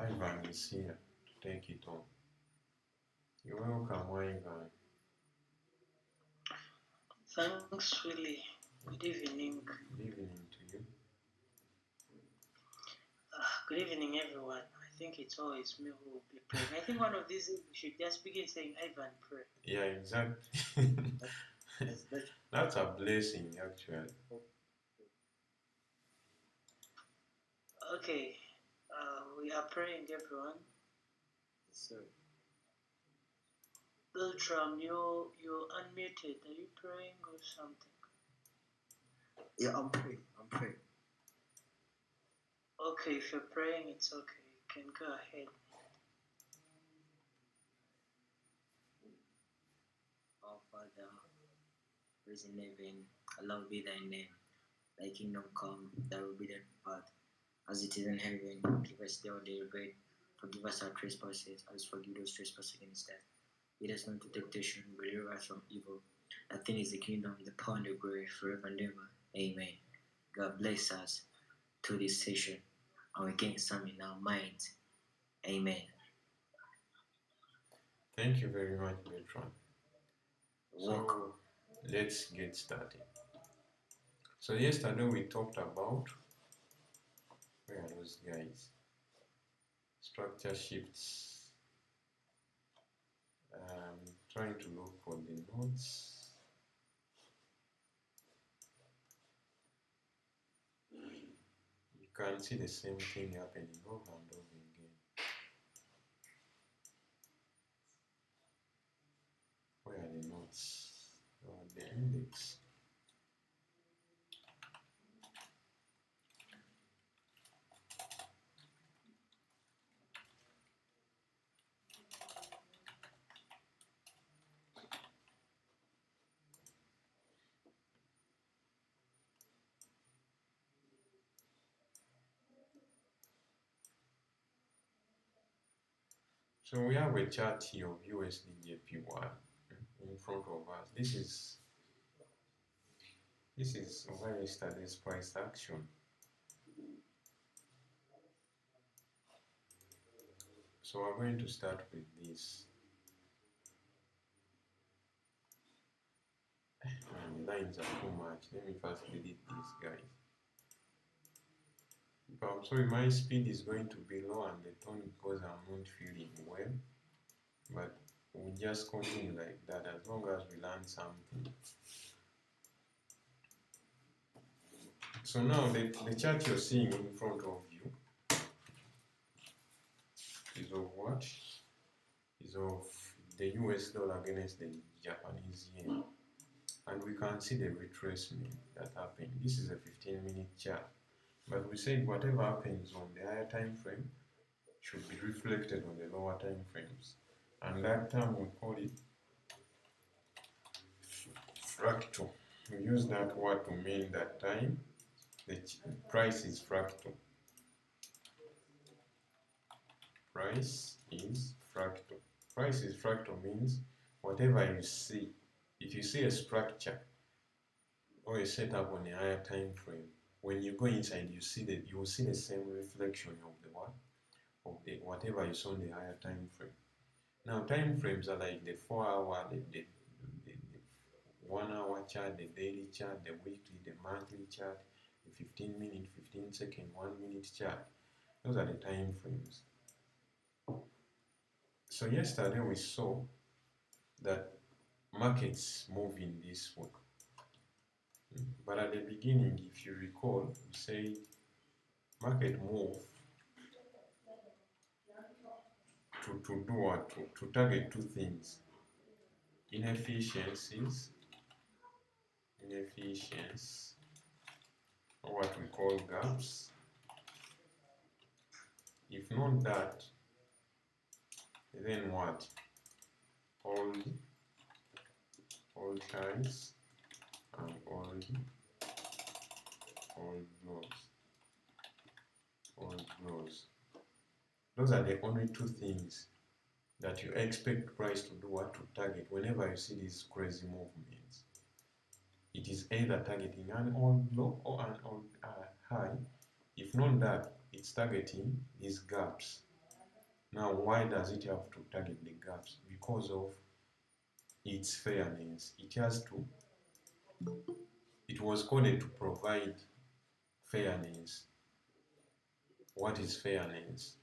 Ivan is here to take it on. You're welcome, Ivan. Thanks, Willie. Good evening. Good evening to you. Good evening, everyone. I think it's always me who will be praying. I think one of these days we should just begin saying, Ivan, pray. Yeah, exactly. That's a blessing, actually. Okay, we are praying, everyone. Sir. Beltram, you're unmuted. Are you praying or something? Yeah, I'm praying. Okay, if you're praying, it's okay. You can go ahead. Our Father, who is in heaven, hallowed be thy name. Thy kingdom come, thy will be done on earth as it is in heaven. Give us our daily bread. Forgive us our trespasses, as forgive those trespass against us. Lead us not into temptation, but deliver us from evil. That thing is the kingdom, the power, and the glory, forever and ever. Amen. God bless us to this session, and we gain some in our minds. Amen. Thank you very much, Beltram. Welcome. So, let's get started. So, yesterday we talked about, where are those guys? Structure shifts. Trying to look for the notes. You can see the same thing happening over and over again. Where are the notes? Or the index? So we have a chart here of USD JPY in front of us. This is over yesterday's price action. So we're going to start with this. And the lines are too much. Let me first delete these guys. I'm sorry, my speed is going to be low and the tone because I'm not feeling well. But we just continue like that as long as we learn something. So now the chart you're seeing in front of you is of what? Is of the US dollar against the Japanese yen. And we can see the retracement that happened. This is a 15-minute chart. But we said whatever happens on the higher time frame should be reflected on the lower time frames. And that term we call it fractal. We use that word to mean that time the price is fractal. Price is fractal. Price is fractal means whatever you see, if you see a structure or a setup on a higher time frame, when you go inside, you will see the same reflection of the what? Of the whatever you saw in the higher time frame. Now time frames are like the 4-hour, the 1 hour chart, the daily chart, the weekly, the monthly chart, the 15-minute, 15-second, 1-minute chart. Those are the time frames. So yesterday we saw that markets move in this way. But at the beginning, if you recall, we said market move to do what? To target two things. Inefficiencies, or what we call gaps. If not that, then what? All highs and all lows. Those are the only two things that you expect price to do what? To target whenever you see these crazy movements. It is either targeting an all low or an all high. If not that, it's targeting these gaps. Now, why does it have to target the gaps? Because of its fairness. It was coded to provide fairness. What is fairness?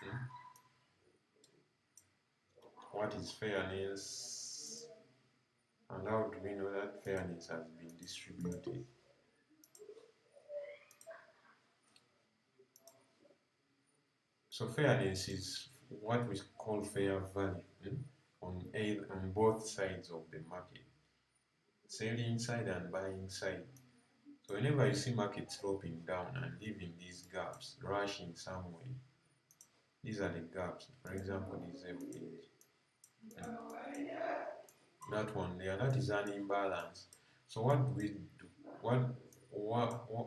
Hmm? What is fairness? And how do we know that fairness has been distributed? So fairness is what we call fair value on both sides of the market, selling side and buying side. So whenever you see markets sloping down and leaving these gaps, rushing somewhere, these are the gaps. For example, this FH, that one there, that is an imbalance. So what do we do?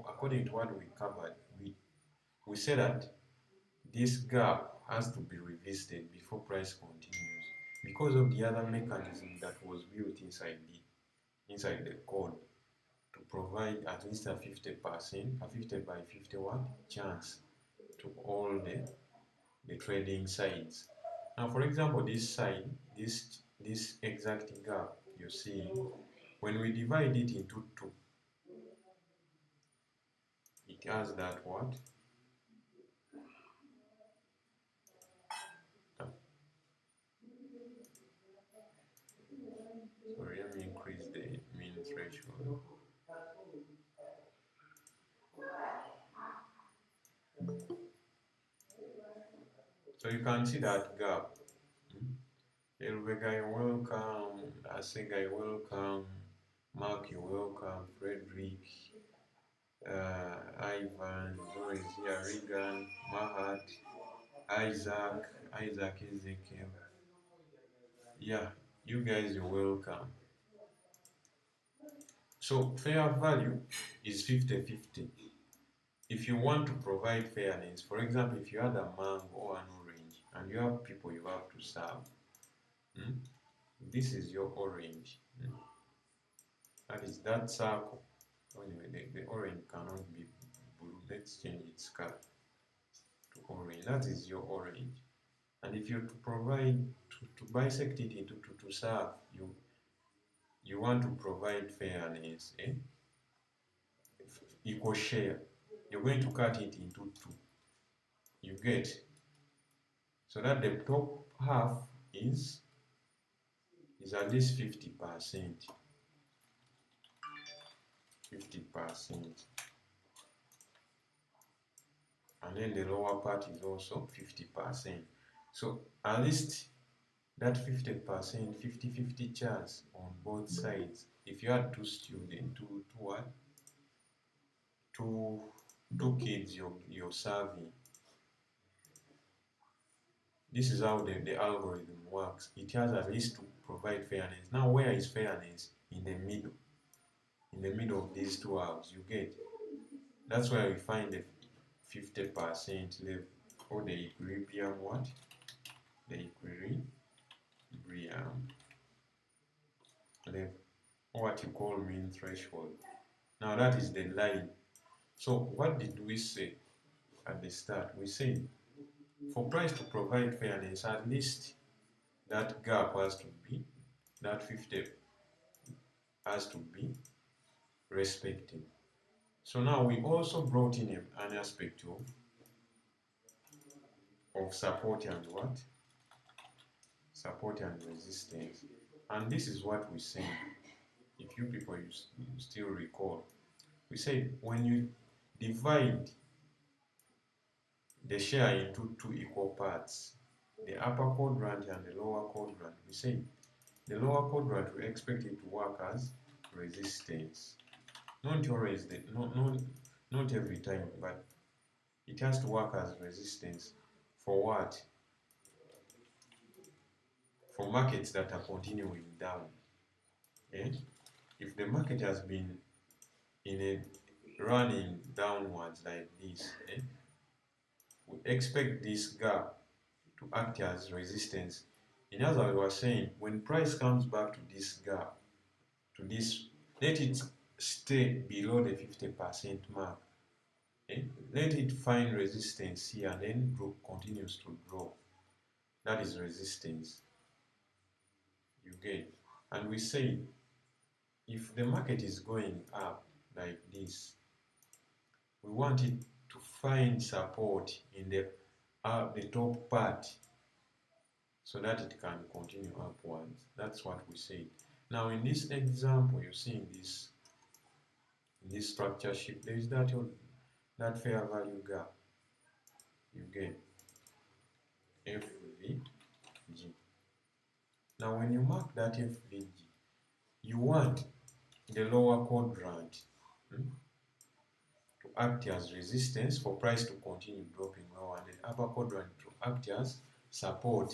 According to what we covered, we say that this gap has to be revisited before price continues because of the other mechanism that was built inside the code to provide at least a 50%, a 50 by 51 chance to all the trading sides. Now, for example, this side, this exact gap you see, when we divide it into two, it has that what? Sorry, let me increase the mean threshold. So you can see that gap. Elvega, you're welcome. Asega, you're welcome. Mark, you're welcome. Frederick, Ivan, Zoe is here. Regan, Mahat, Isaac Ezekiel. Yeah, you guys are welcome. So fair value is 50-50. If you want to provide fairness, for example, if you had a mango or an orange and you have people you have to serve, this is your orange. That is that circle. Anyway, the orange cannot be blue. Let's change its color to orange. That is your orange. And if you to provide to bisect it into to serve, you want to provide fairness, equal share. You're going to cut it into two. You get so that the top half is at least 50%. 50%. And then the lower part is also 50%. So at least that 50%, 50-50 chance on both sides. If you had two students, two kids you're serving, this is how the algorithm works. It has at least to provide fairness. Now, where is fairness? In the middle. In the middle of these two halves, you get. That's why we find the 50% level or the equilibrium what? The equilibrium level, or what you call mean threshold. Now that is the line. So what did we say at the start? We said for price to provide fairness, at least that gap has to be, that 50 has to be respected. So now we also brought in an aspect of support and what? Support and resistance. And this is what we say. If you people you still recall, we said when you divide the share into two equal parts, the upper quadrant and the lower quadrant, we say the lower quadrant we expect it to work as resistance. Not always, not every time, but it has to work as resistance for what? For markets that are continuing down. If the market has been in a running downwards like this, we expect this gap to act as resistance. In other words, we are saying when price comes back to this gap, to this, let it stay below the 50% mark. Let it find resistance here and then group continues to drop. That is resistance. You get. And we say if the market is going up like this, we want it to find support in the top part so that it can continue upwards. That's what we say. Now in this example, you're seeing this in this structure sheet, there is that fair value gap. You get FVG. Now when you mark that FVG, you want the lower quadrant to act as resistance for price to continue dropping lower, and the upper quadrant to act as support.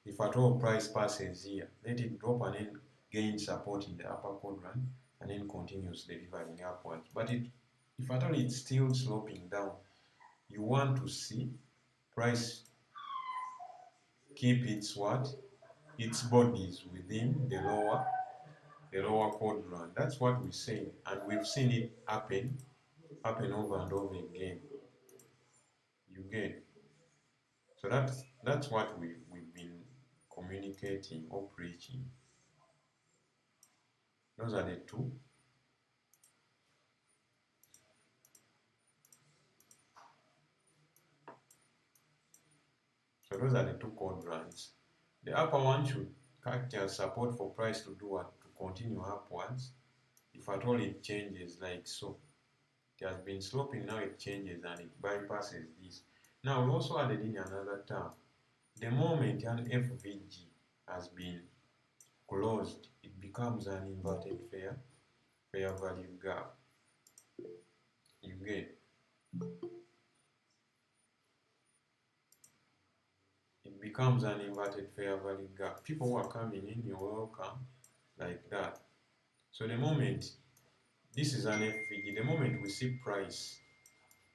If at all price passes here, let it drop and then gain support in the upper quadrant and then continues delivering upwards. But if at all it's still sloping down, you want to see price keep its bodies within the lower quadrant. That's what we say, and we've seen it happen over and over again. You get. So that's what we've been communicating or preaching. Those are the two. So those are the two quadrants. The upper one should act as support for price to do what? To continue upwards. If at all it changes like so. It has been sloping, now it changes and it bypasses this. Now we also added in another term. The moment an FVG has been closed, it becomes an inverted fair value gap. You get. It becomes an inverted fair value gap. People who are coming in, you're welcome, like that. So the moment this is an FVG, the moment we see price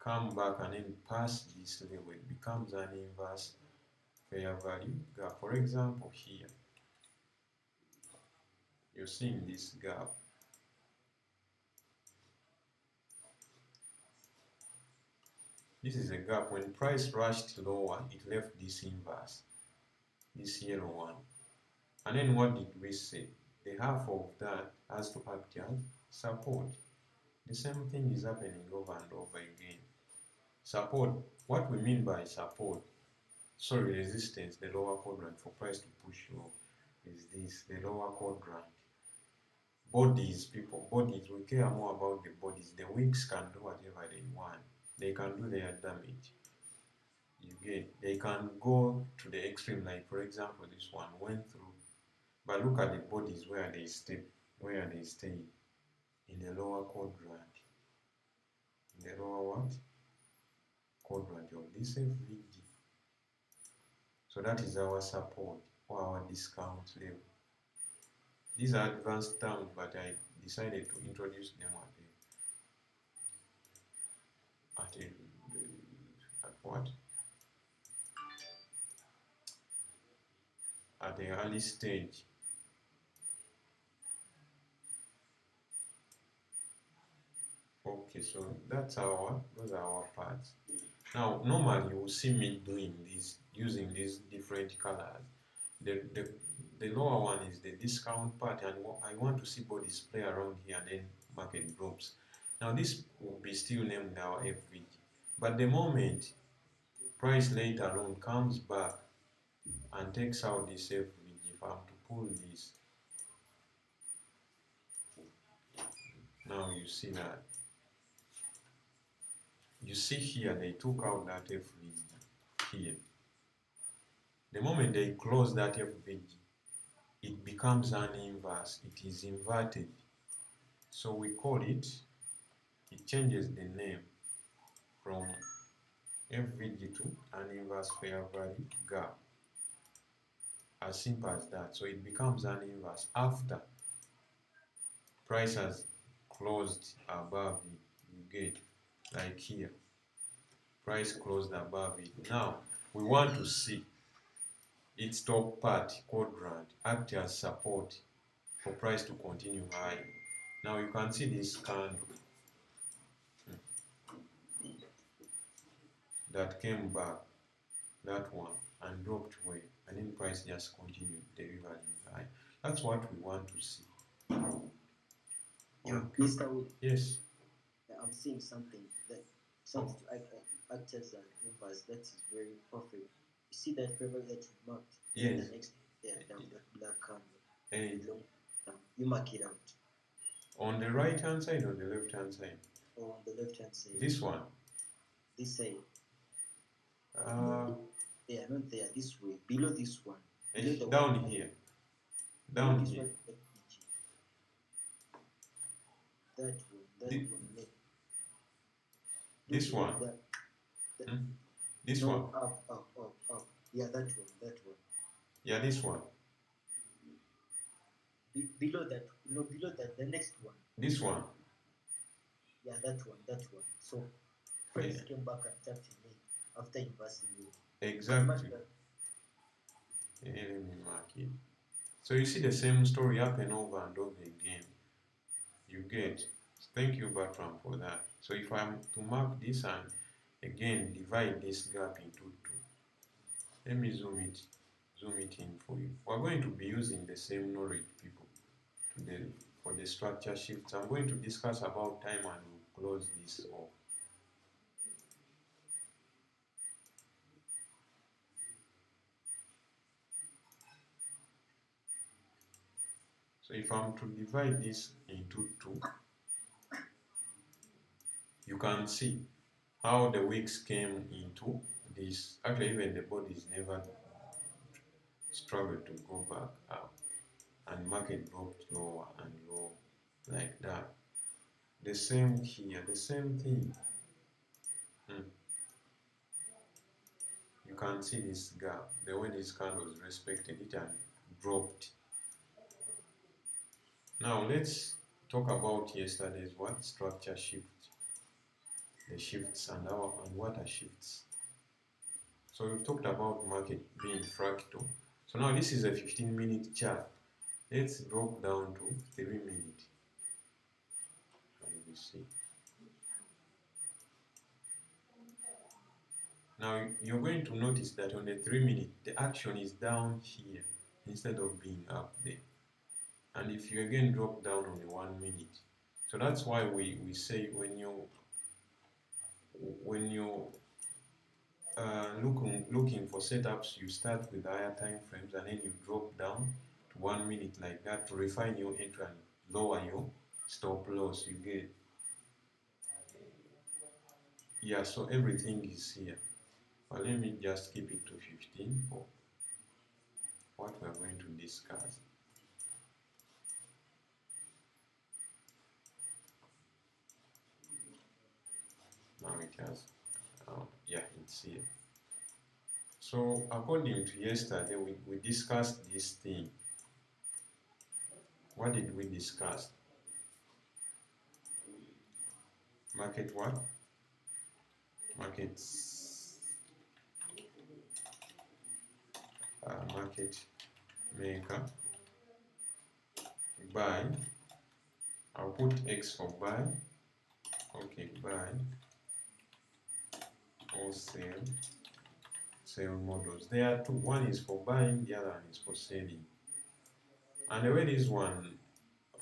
come back and then pass this level, it becomes an inverse fair value gap. For example, here you're seeing this gap. This is a gap. When price rushed lower, it left this inverse, this yellow one. And then what did we say? The half of that has to act as support. The same thing is happening over and over again. Support, what we mean by support, sorry, resistance, the lower quadrant for price to push low, is this, the lower quadrant. Bodies, we care more about the bodies. The wicks can do whatever they want. They can do their damage. You get, they can go to the extreme, like for example, this one went through. But look at the bodies where they stay in the lower quadrant. In the lower what? Quadrant of this FVG. So that is our support or our discount level. These are advanced terms, but I decided to introduce them at the early stage. Okay, so those are our parts. Now, normally you will see me doing this, using these different colors. The lower one is the discount part, and I want to see bodies play around here and then market drops. Now this will be still named our FVG, but the moment price later on comes back and takes out this FVG, if I'm to pull this, now you see that. You see here they took out that FVG here. The moment they close that FVG, it becomes an inverse. It is inverted. So we call it changes the name from FVG to an inverse fair value gap. As simple as that. So it becomes an inverse after price has closed above it. You get, like here, price closed above it. Now we want to see its top part quadrant act as support for price to continue high. Now you can see this candle. that came back, that one, and dropped away, and then price just continued delivering high. That's what we want to see. Mr. Wood, Yes. I'm seeing something that sounds to act as an inverse. That is very perfect. You see that paper that is marked? Yes. The next, the black candle. Hey. You mark it out. On the right hand side or the left hand side? On the left hand side. This one? This side. Yeah, not there. This way. Below this one. Below down one. Here. Down this here. One, that one. This one. This no, one. Up. Yeah, that one. Yeah, this one. Below that. No, below that. The next one. This one. Yeah, that one. So, price came back and tapped in me after inversing you. Exactly. Let me mark it. So you see the same story happen over and over again. You get. Thank you, Bertram, for that. So if I'm to mark this and again divide this gap into two, let me zoom it in for you. We're going to be using the same knowledge, people, today for the structure shifts. I'm going to discuss about time and we'll close this off. So if I'm to divide this into two, you can see how the wicks came into this. Actually, even the bodies never struggled to go back up, and market dropped lower and lower like that. The same here, the same thing. You can see this gap, the way this candle respected it and dropped. Now let's talk about yesterday's structure shift. The shifts and what are shifts. So we've talked about market being fractal. So now this is a 15-minute chart. Let's drop down to 3 minutes. And we see. Now you're going to notice that on the 3 minute, the action is down here instead of being up there. And if you again drop down on the 1 minute, so that's why we say when you're looking for setups, you start with higher time frames and then you drop down to 1 minute like that to refine your entry and lower your stop loss. You get, yeah. So everything is here. But let me just keep it to 15 for what we are going to discuss. Now it has, yeah, it's here. So according to yesterday, we discussed this thing. What did we discuss? Market what? Markets. Market maker. Buy. I'll put X for buy. Okay, buy. Or sell models. There are two. One is for buying, the other one is for selling. And the way this one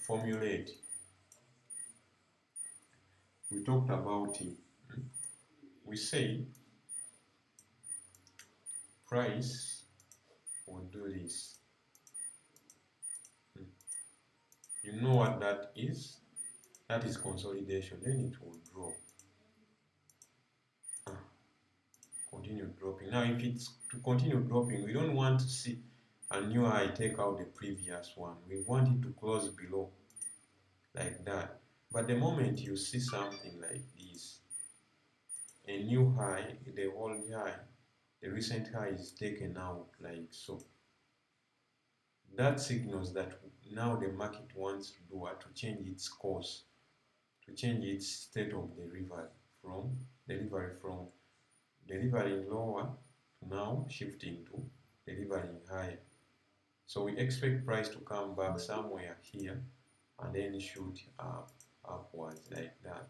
formulate, we talked about it. We say price will do this. You know what that is? That is consolidation. Then it will drop. Continue dropping. Now, if it's to continue dropping, we don't want to see a new high take out the previous one. We want it to close below, like that. But the moment you see something like this, a new high, the old high, the recent high is taken out like so. That signals that now the market wants to do what? To change its course, to change its state of delivery from delivering lower to now shifting to delivering higher. So we expect price to come back somewhere here and then shoot upwards like that.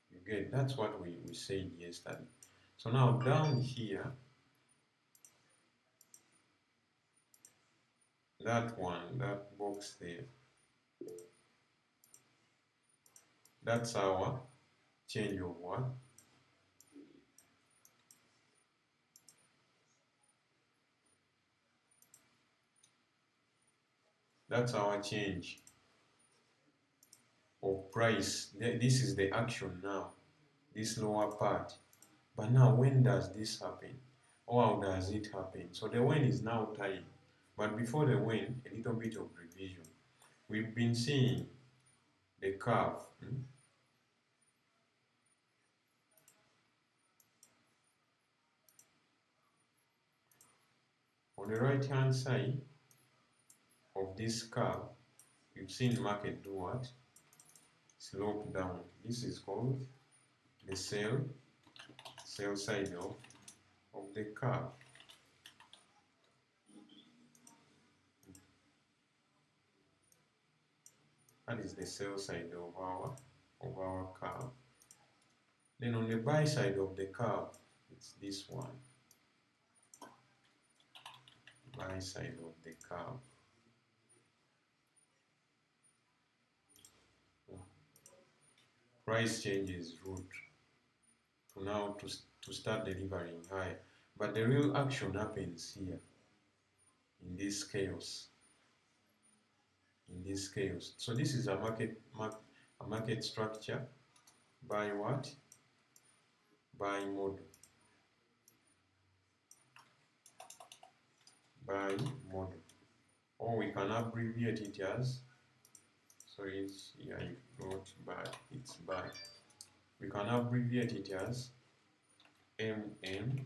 You get, that's what we said yesterday. So now down here, that one, that box there, that's our change of what? That's our change of price. This is the action now, this lower part. But now when does this happen? Or how does it happen? So the when is now time. But before the when, a little bit of revision. We've been seeing the curve. On the right hand side of this curve, you've seen market do what? Slope down. This is called the sell side of the curve. That is the sell side of our curve. Then on the buy side of the curve, it's this one. Buy side of the curve. Price changes route to now to start delivering higher. But the real action happens here in this chaos. In this chaos. So this is a market structure by what? By model. By model. Or we can abbreviate it as, so it's here, not by, it's by. We can abbreviate it as MMBM.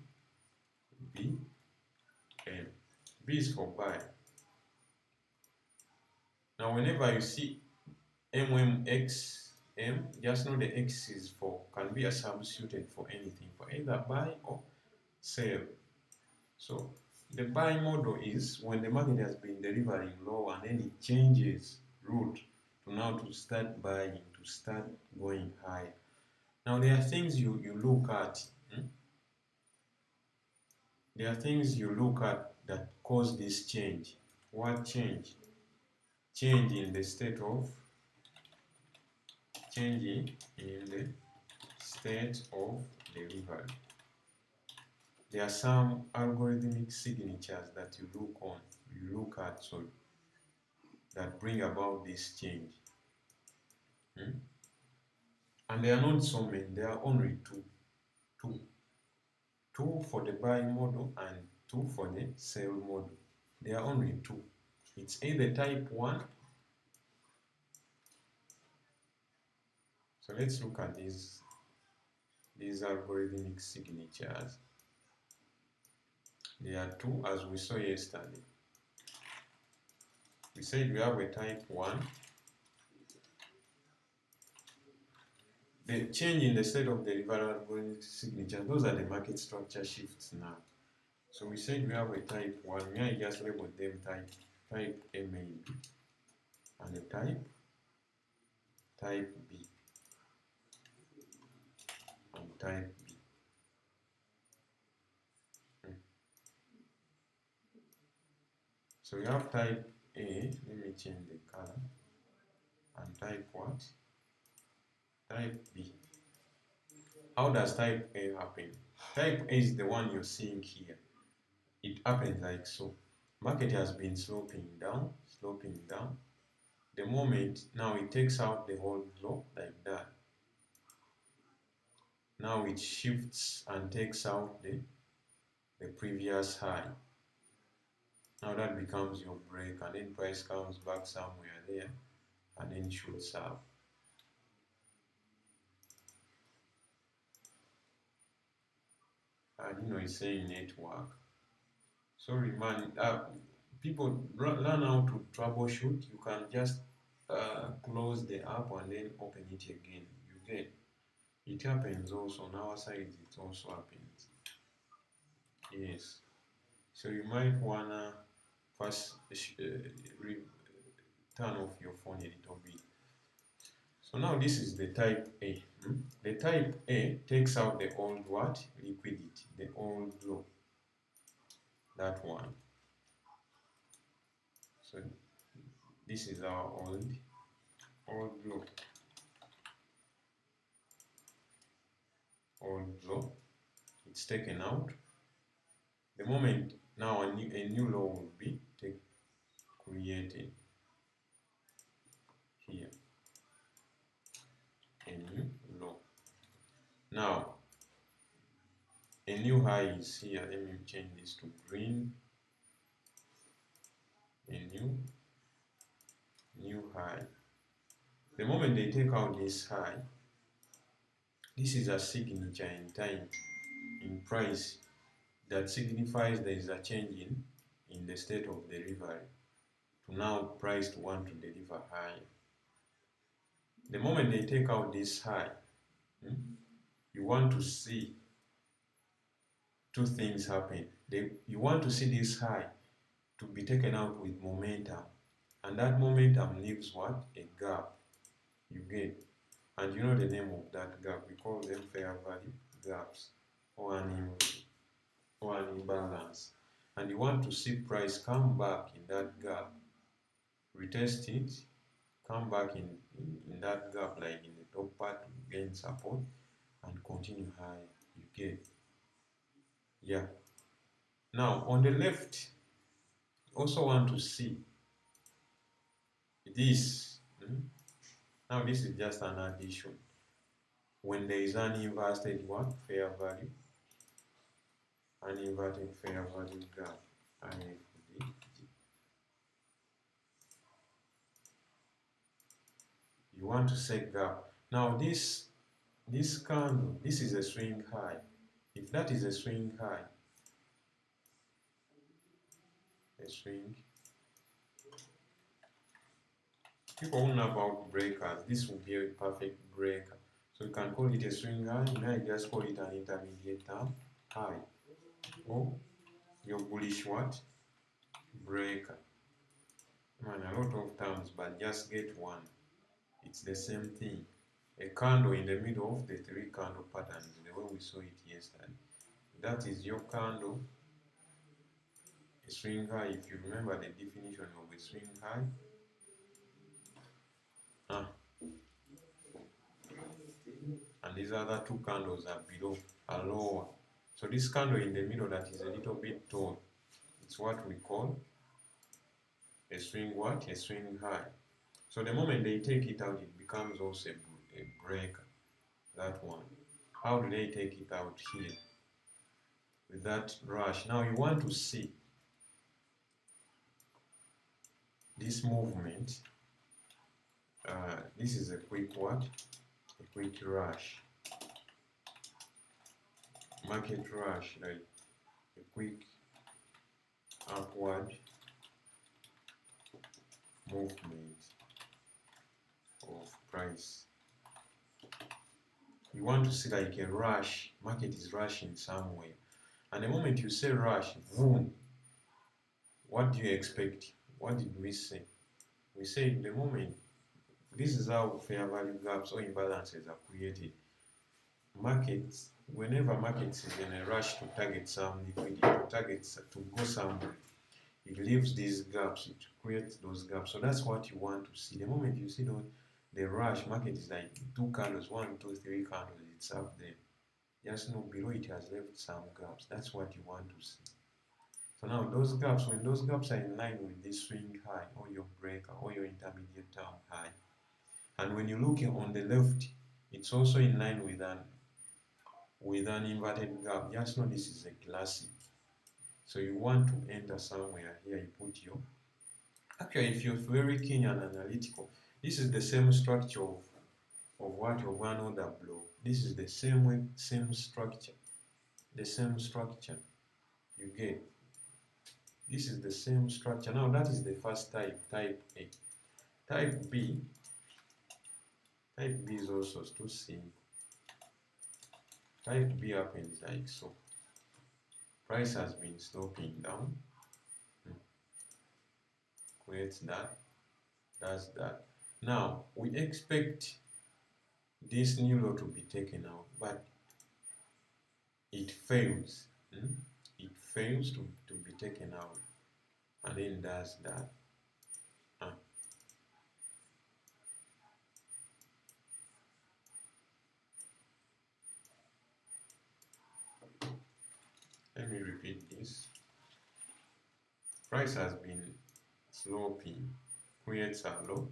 B is for buy. Now whenever you see MMXM, just know the X is for, can be substituted for anything, for either buy or sell. So the buy model is when the market has been delivering low and then it changes route to now to start buying, to start going higher. Now there are things you look at. There are things you look at that cause this change. What change? Change in the state of delivery. There are some algorithmic signatures that you look at, so that bring about this change. And there are not so many, there are only two. Two for the buy model and two for the sell model. There are only two. It's either type 1. So let's look at these algorithmic signatures. There are two, as we saw yesterday. We said we have a type 1. The change in the state of the algorithmic signature, those are the market structure shifts now. So we said we have a type 1. I just labeled them type A and B, and a type B, and type B. So you have type A, let me change the color, and type what? Type B. How does type A happen? Type A is the one you're seeing here. It happens like so. Market has been sloping down. The moment now it takes out the whole block like that. Now it shifts and takes out the previous high. Now that becomes your break, and then price comes back somewhere there and then shoots up. And it's saying network. Sorry man, people learn how to troubleshoot. You can just close the app and then open it again. You get it happens also on our side. It also happens. Yes. So you might wanna first turn off your phone a little bit. So now this is the type A. The type A takes out the old what? Liquidity, the old low. That one. So this is our old low. Old low. It's taken out. The moment now a new low will be created here. A new low. Now a new high is here. Let me change this to green. A new high. The moment they take out this high, this is a signature in time, in price, that signifies there is a change in the state of delivery to now price to want to deliver higher. The moment they take out this high, you want to see two things happen. You want to see this high to be taken out with momentum, and that momentum leaves what? A gap. You get, and you know the name of that gap. We call them fair value gaps or an imbalance. And you want to see price come back in that gap, retest it, come back in that gap, like in the top part, gain support and continue higher. You get, yeah. Now on the left, also want to see this. Now this is just an addition. When there is an inverted what? Fair value. An inverted fair value gap. IFV. You want to set gap. Now this candle, this is a swing high. If that is a swing high, a swing, people who know about breakers, this will be a perfect breaker. So you can call it a swing high, you might just call it an intermediate term high. Or your bullish what? Breaker. Man, a lot of terms, but just get one. It's the same thing. A candle in the middle of the three candle patterns, the way we saw it yesterday. That is your candle. A swing high, if you remember the definition of a swing high. And these other two candles are below, are lower. So this candle in the middle that is a little bit tall, it's what we call a swing what? A swing high. So the moment they take it out, it becomes also a breaker. That one. How do they take it out here? With that rush. Now you want to see this movement. This is a quick what? A quick rush. Market rush, like a quick upward movement of price. You want to see like a rush, market is rushing somewhere. And the moment you say rush, boom, what do you expect? What did we say? We said the moment, this is how fair value gaps or imbalances are created. Markets, whenever markets is in a rush to target some liquidity, to go somewhere, it leaves these gaps, it creates those gaps. So that's what you want to see. The moment you see the rush, market is like two candles, 1, 2, 3 candles, it's up there. Just know below it has left some gaps. That's what you want to see. So now those gaps, when those gaps are in line with this swing high or your breaker or your intermediate term high, and when you look on the left, it's also in line with an inverted gap. Just know this is a classic. So you want to enter somewhere here, you put your, actually if you're very keen and analytical, this is the same structure of what of one other blow. This is the same way, same structure, the same structure. You get, this is the same structure. Now that is the first type, type A. Type B is also too simple. Type B happens like so. Price has been sloping down. Creates that. Does that. Now we expect this new low to be taken out, but it fails. It fails to be taken out, and then does that. Let me repeat this. Price has been sloping, creates a low,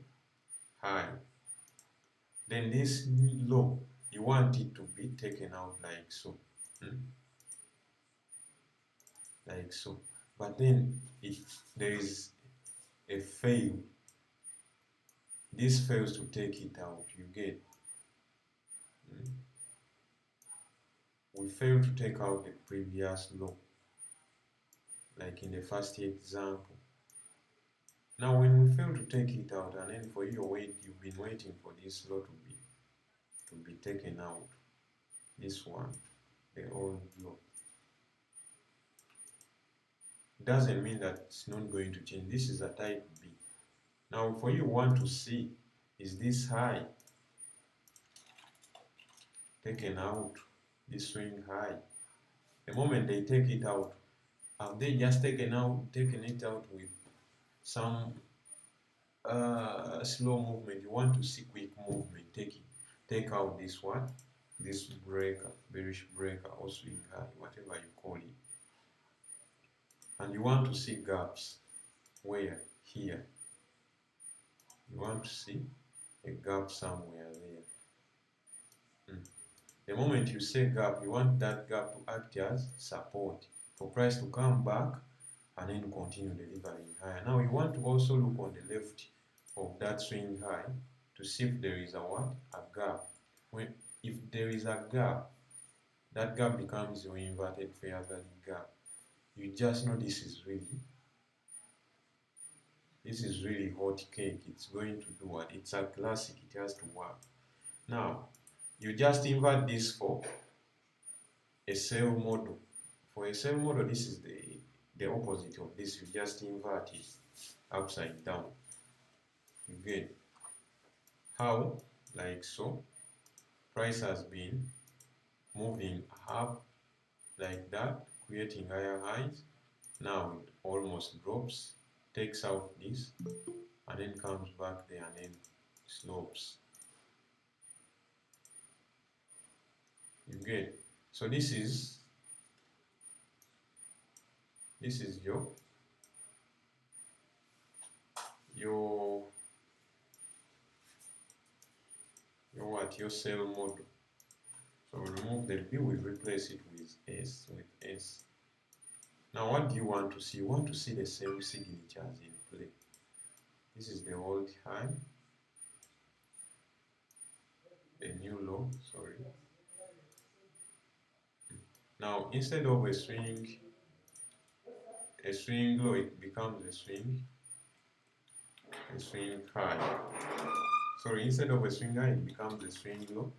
high. Then this low, you want it to be taken out like so. Like so. But then if there is a fail, this fails to take it out, you get. We fail to take out the previous low, like in the first example. Now when we fail to take it out, and then for you you've been waiting for this low to be taken out, this one, the old low, doesn't mean that it's not going to change. This is a type B. Now for you want to see, is this high taken out, this swing high? The moment they take it out, have they just taken it out with some slow movement? You want to see quick movement. Take out this one, this breaker, bearish breaker, or swing high, whatever you call it. And you want to see gaps. Where? Here. You want to see a gap somewhere there. The moment you say gap, you want that gap to act as support for price to come back and then continue delivering higher. Now you want to also look on the left of that swing high to see if there is a what? A gap. If there is a gap, that gap becomes your inverted fair value gap. You just know this is really hot cake. It's going to do what? It's a classic. It has to work. Now, you just invert this for a sell model. For a sell model, this is the opposite of this. You just invert it upside down. You get how? Like so. Price has been moving up like that, creating higher highs. Now it almost drops, takes out this, and then comes back there and then slopes. You get. So this is your sell model. So we remove the B, we replace it with S. Now what do you want to see? You want to see the same signatures in play. This is the old high, the new low, sorry. Now instead of a swing low, it becomes a swing high. Sorry, instead of a swing high, it becomes a swing low,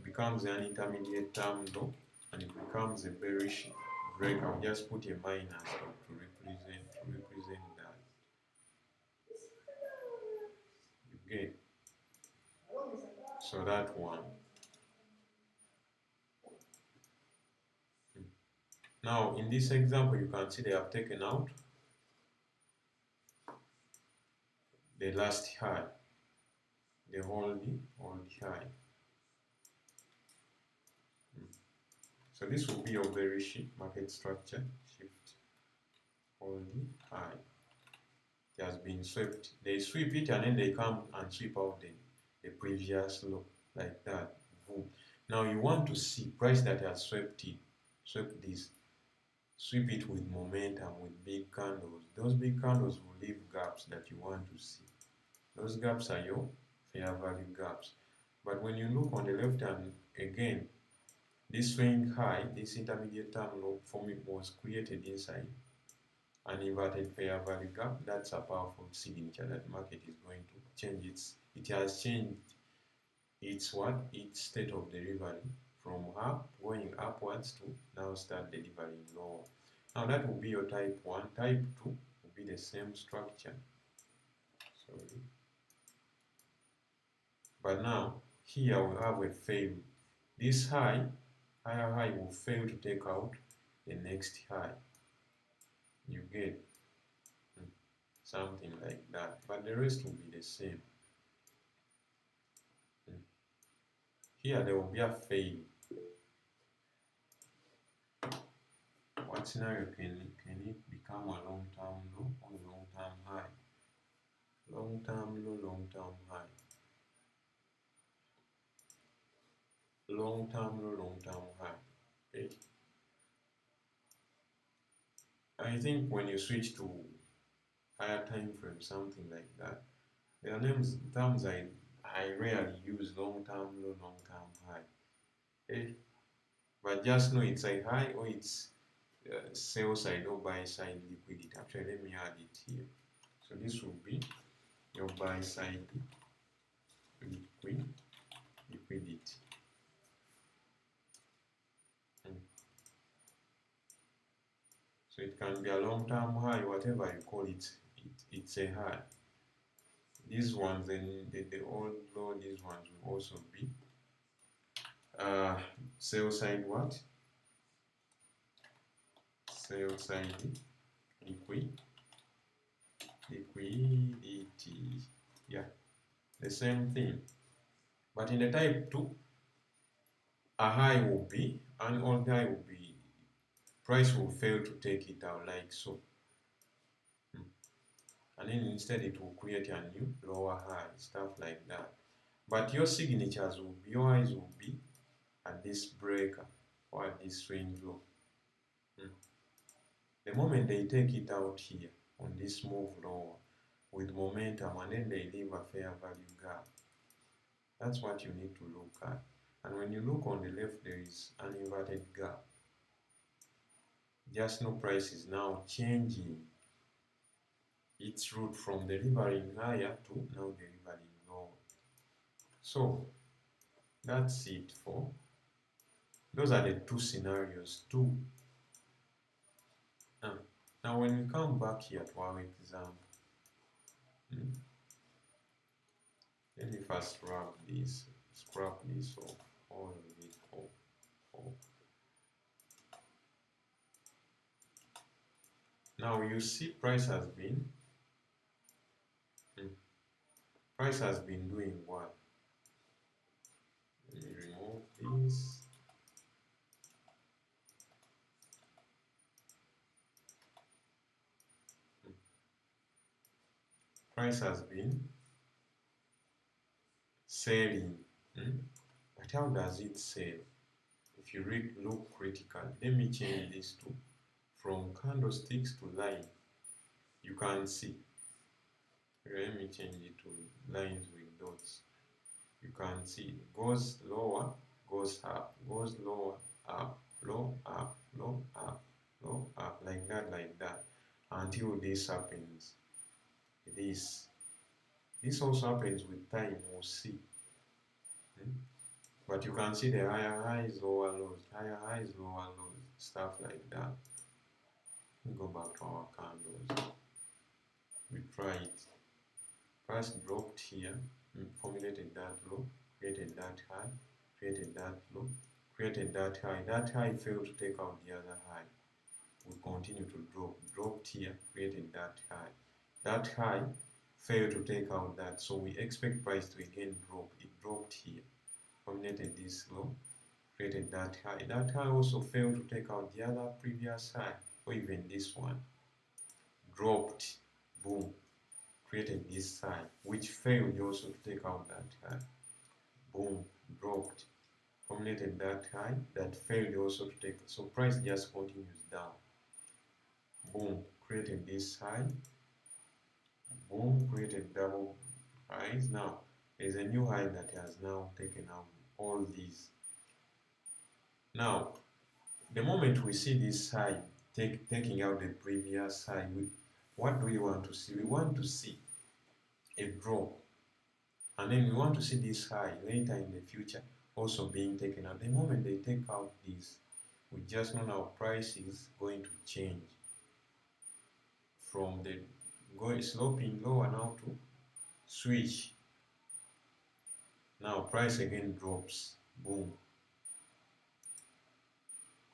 becomes an intermediate term low, and it becomes a bearish break. I'll just put a minus to represent that. You get. So that one. Now in this example, you can see they have taken out the last high, the old high. So this will be your bearish market structure. Shift hold high. It has been swept. They sweep it and then they come and sweep out the previous low like that. Boom. Now you want to see price that has swept this. Sweep it with momentum, with big candles. Those big candles will leave gaps that you want to see. Those gaps are your fair value gaps. But when you look on the left hand again, this swing high, this intermediate term low for me was created inside an inverted fair value gap. That's a powerful signature that market is going to change it has changed its state of delivery from up going upwards to now start delivering lower. Now that will be your type 1. Type 2 will be the same structure. Sorry. But now here we have a fail. This higher high will fail to take out the next high. You get something like that, but the rest will be the same. Here there will be a fail. What scenario can it become a long-term low or long-term high? Long-term low, long-term high. Long-term low, long-term high. Okay. I think when you switch to higher time frame, something like that, there are terms I rarely use: long-term low, long-term high. Okay. But just know it's a high or it's sell side or buy side liquidity. Actually, let me add it here. So this will be your buy side liquidity. So it can be a long-term high, whatever you call it, it's a high. These ones, then the old low, these ones will also be sell side what? Sell side liquidity. Yeah, the same thing. But in the type 2, a high will be, an old high will be, price will fail to take it out like so. And then instead it will create a new lower high, stuff like that. But your signatures will be, your highs will be at this breaker or at this range low. The moment they take it out here on this move lower with momentum, and then they leave a fair value gap, that's what you need to look at. And when you look on the left, there is an inverted gap. Just know price is now changing its route from delivering higher to now delivering lower. So that's it for, those are the two scenarios too. Now when we come back here to our example, let me first scrap this off, all of it off. Now you see price has been doing what? Let me remove this. Price has been selling. But how does it sell? If you look critically, let me change this to from candlesticks to line. You can see. Let me change it to lines with dots. You can see it goes lower, goes up, goes lower, up, low, up, low, up, low, up, like that, until this happens. This also happens with time, we'll see. But you can see the higher highs, lower lows, higher highs, lower lows, stuff like that. We go back to our candles. We try it. Price dropped here, formulated that low, created that high, created that low, created that high. That high failed to take out the other high. We continue to drop, dropped here, created that high. That high failed to take out that, so we expect price to again drop. It dropped here, formulated this low, created that high. That high also failed to take out the other previous high, or even this one. Dropped, boom, created this high, which failed also to take out that high. Boom, dropped, formulated that high, that failed also to take. So price just continues down. Boom, created this high. Boom, created double highs. Now there's a new high that has now taken out all these. Now, the moment we see this high taking out the previous high, what do we want to see? We want to see a drop, and then we want to see this high later in the future also being taken out. The moment they take out this, we just know our price is going to change from the sloping lower now to switch Now price again drops, boom,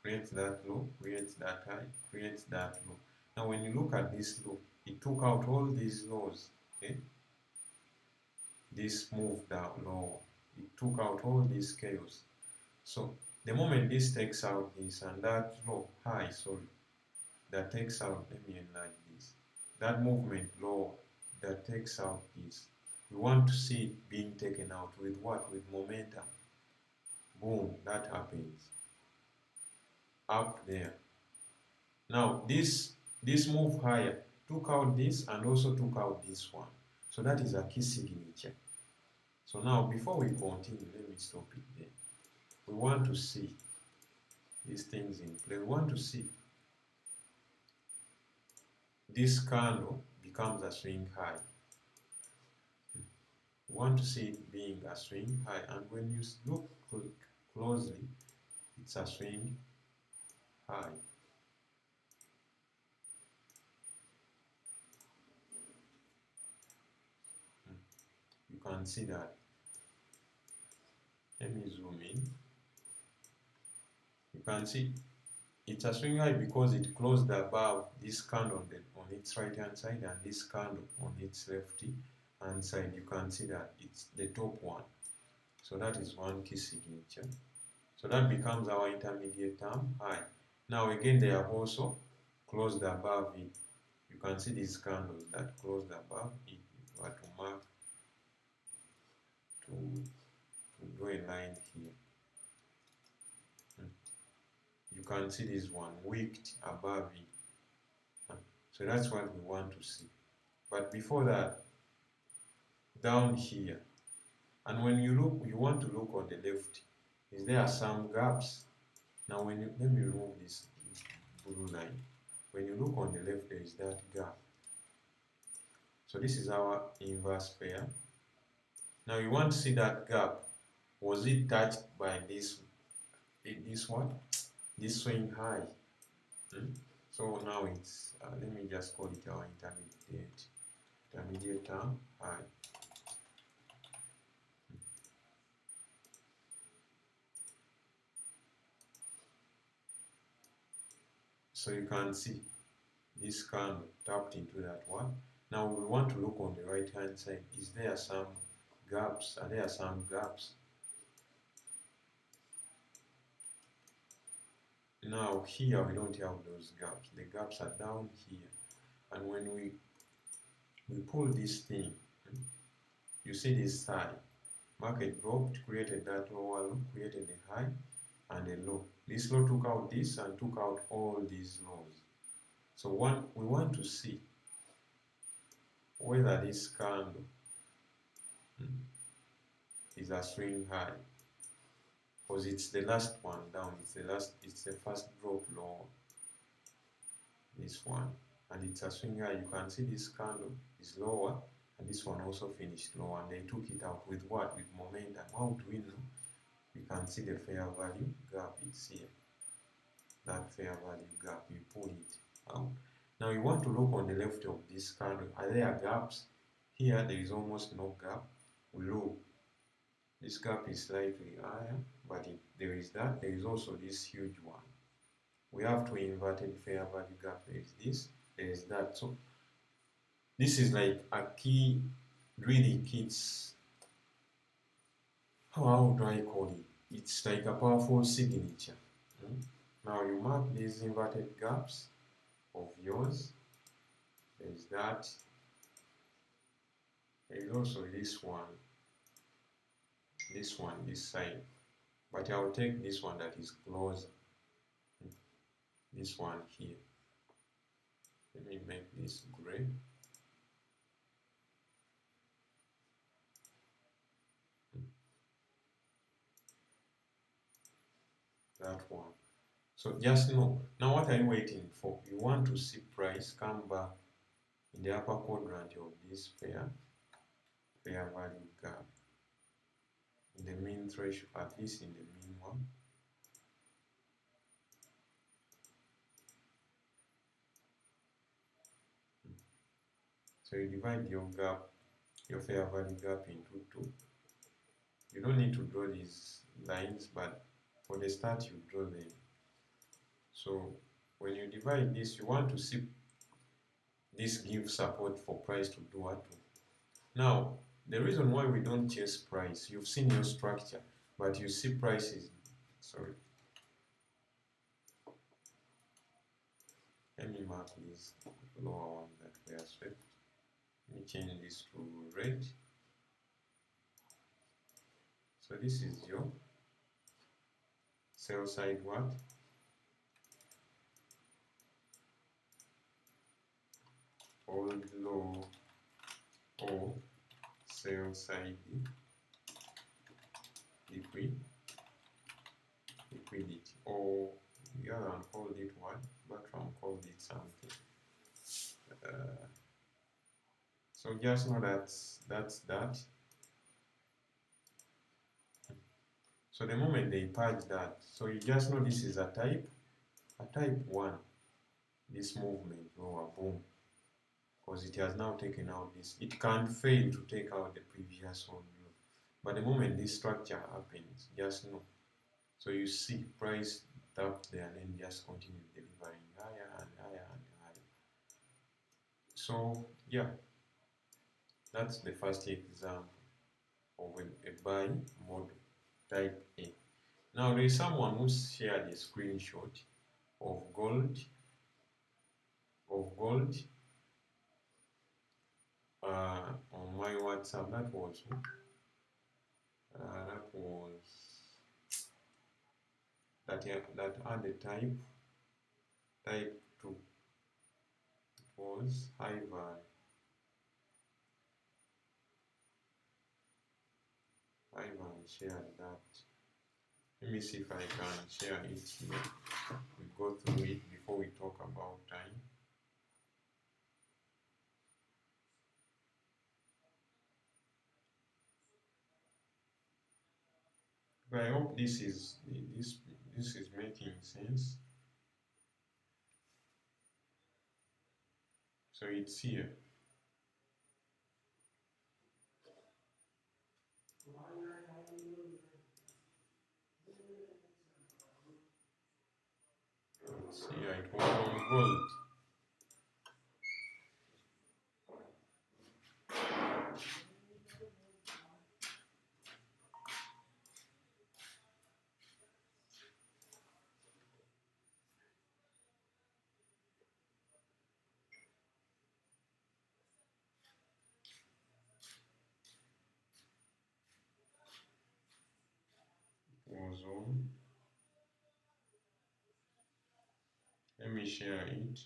creates that low, creates that high, creates that low. Now when you look at this low, it took out all these lows, okay? This moved down lower, it took out all these chaos. So the moment this takes out this and that low, high, sorry, that takes out, let me enlarge this, that movement low that takes out this, we want to see it being taken out with what? With momentum. Boom, that happens. Up there. Now this move higher took out this and also took out this one. So that is a key signature. So now before we continue, let me stop it there. We want to see these things in play. We want to see this candle becomes a swing high. We want to see it being a swing high, and when you look closely, it's a swing high. You can see that. Let me zoom in. You can see it's a swing high because it closed above this candle on its right hand side and this candle on its left hand side. You can see that it's the top one. So that is one key signature. So that becomes our intermediate term high. Now again, they have also closed above it. You can see these candles that closed above it. If you were to mark, to draw a line here, you can see this one wicked above it. So that's what we want to see. But before that, down here, and when you look, you want to look on the left, is there some gaps? Now when you, let me remove this blue line. When you look on the left, there is that gap. So this is our inverse pair. Now you want to see that gap. Was it touched by this one? This swing high. So now it's, let me just call it our intermediate term high. So you can see this candle tapped into that one. Now we want to look on the right hand side. Is there some gaps? Are there some gaps? Now here we don't have those gaps. The gaps are down here. And when we pull this thing, you see this side. Market dropped, created that lower low, created a high and a low. This low took out this and took out all these lows. So we want to see whether this candle is a swing high, because it's the last one down, it's the first drop low, this one, and it's a swing high. You can see this candle is lower and this one also finished lower, and they took it out with what? With momentum. How do we know? You can see the fair value gap, it's here. That fair value gap, you pull it out. Now you want to look on the left of this candle. Are there gaps? Here there is almost no gap. We look. This gap is slightly higher, but there is that. There is also this huge one. We have two inverted fair value gap. There is this, there is that. So this is like a key, really kits. How do I call it? It's like a powerful signature. Now you mark these inverted gaps of yours. There is that. There is also this one, this side. But I will take this one that is closer. This one here. Let me make this gray. That one. So just know. Now what are you waiting for? You want to see price come back in the upper quadrant of this fair value gap. In the mean threshold, at least in the mean one. So you divide your gap, your fair value gap into two. You don't need to draw these lines, but for the start you draw them. So when you divide this, you want to see this gives support for price to do what? Now, the reason why we don't chase price, you've seen your structure, but you see prices, sorry. Let me mark this lower one that we are swept. Let me change this to red. So this is your sell side what? Hold low or sell side liquidity, or the other one called it what? Bertram called it something. So just know that's that. So the moment they purge that, so you just know this is a type 1, this movement lower, boom, because it has now taken out this. It can't fail to take out the previous one, but the moment this structure happens, just know. So you see price tap there and then just continue delivering higher and higher and higher. So yeah, that's the first example of a buy model type A. Now there is someone who shared a screenshot of gold on my WhatsApp. That was that had the type 2. It was Ivan shared that. Let me see if I can share it here. We go through it before we talk about time. But I hope this is making sense. So it's here. It's here. It was on gold. Was on. Let me share it.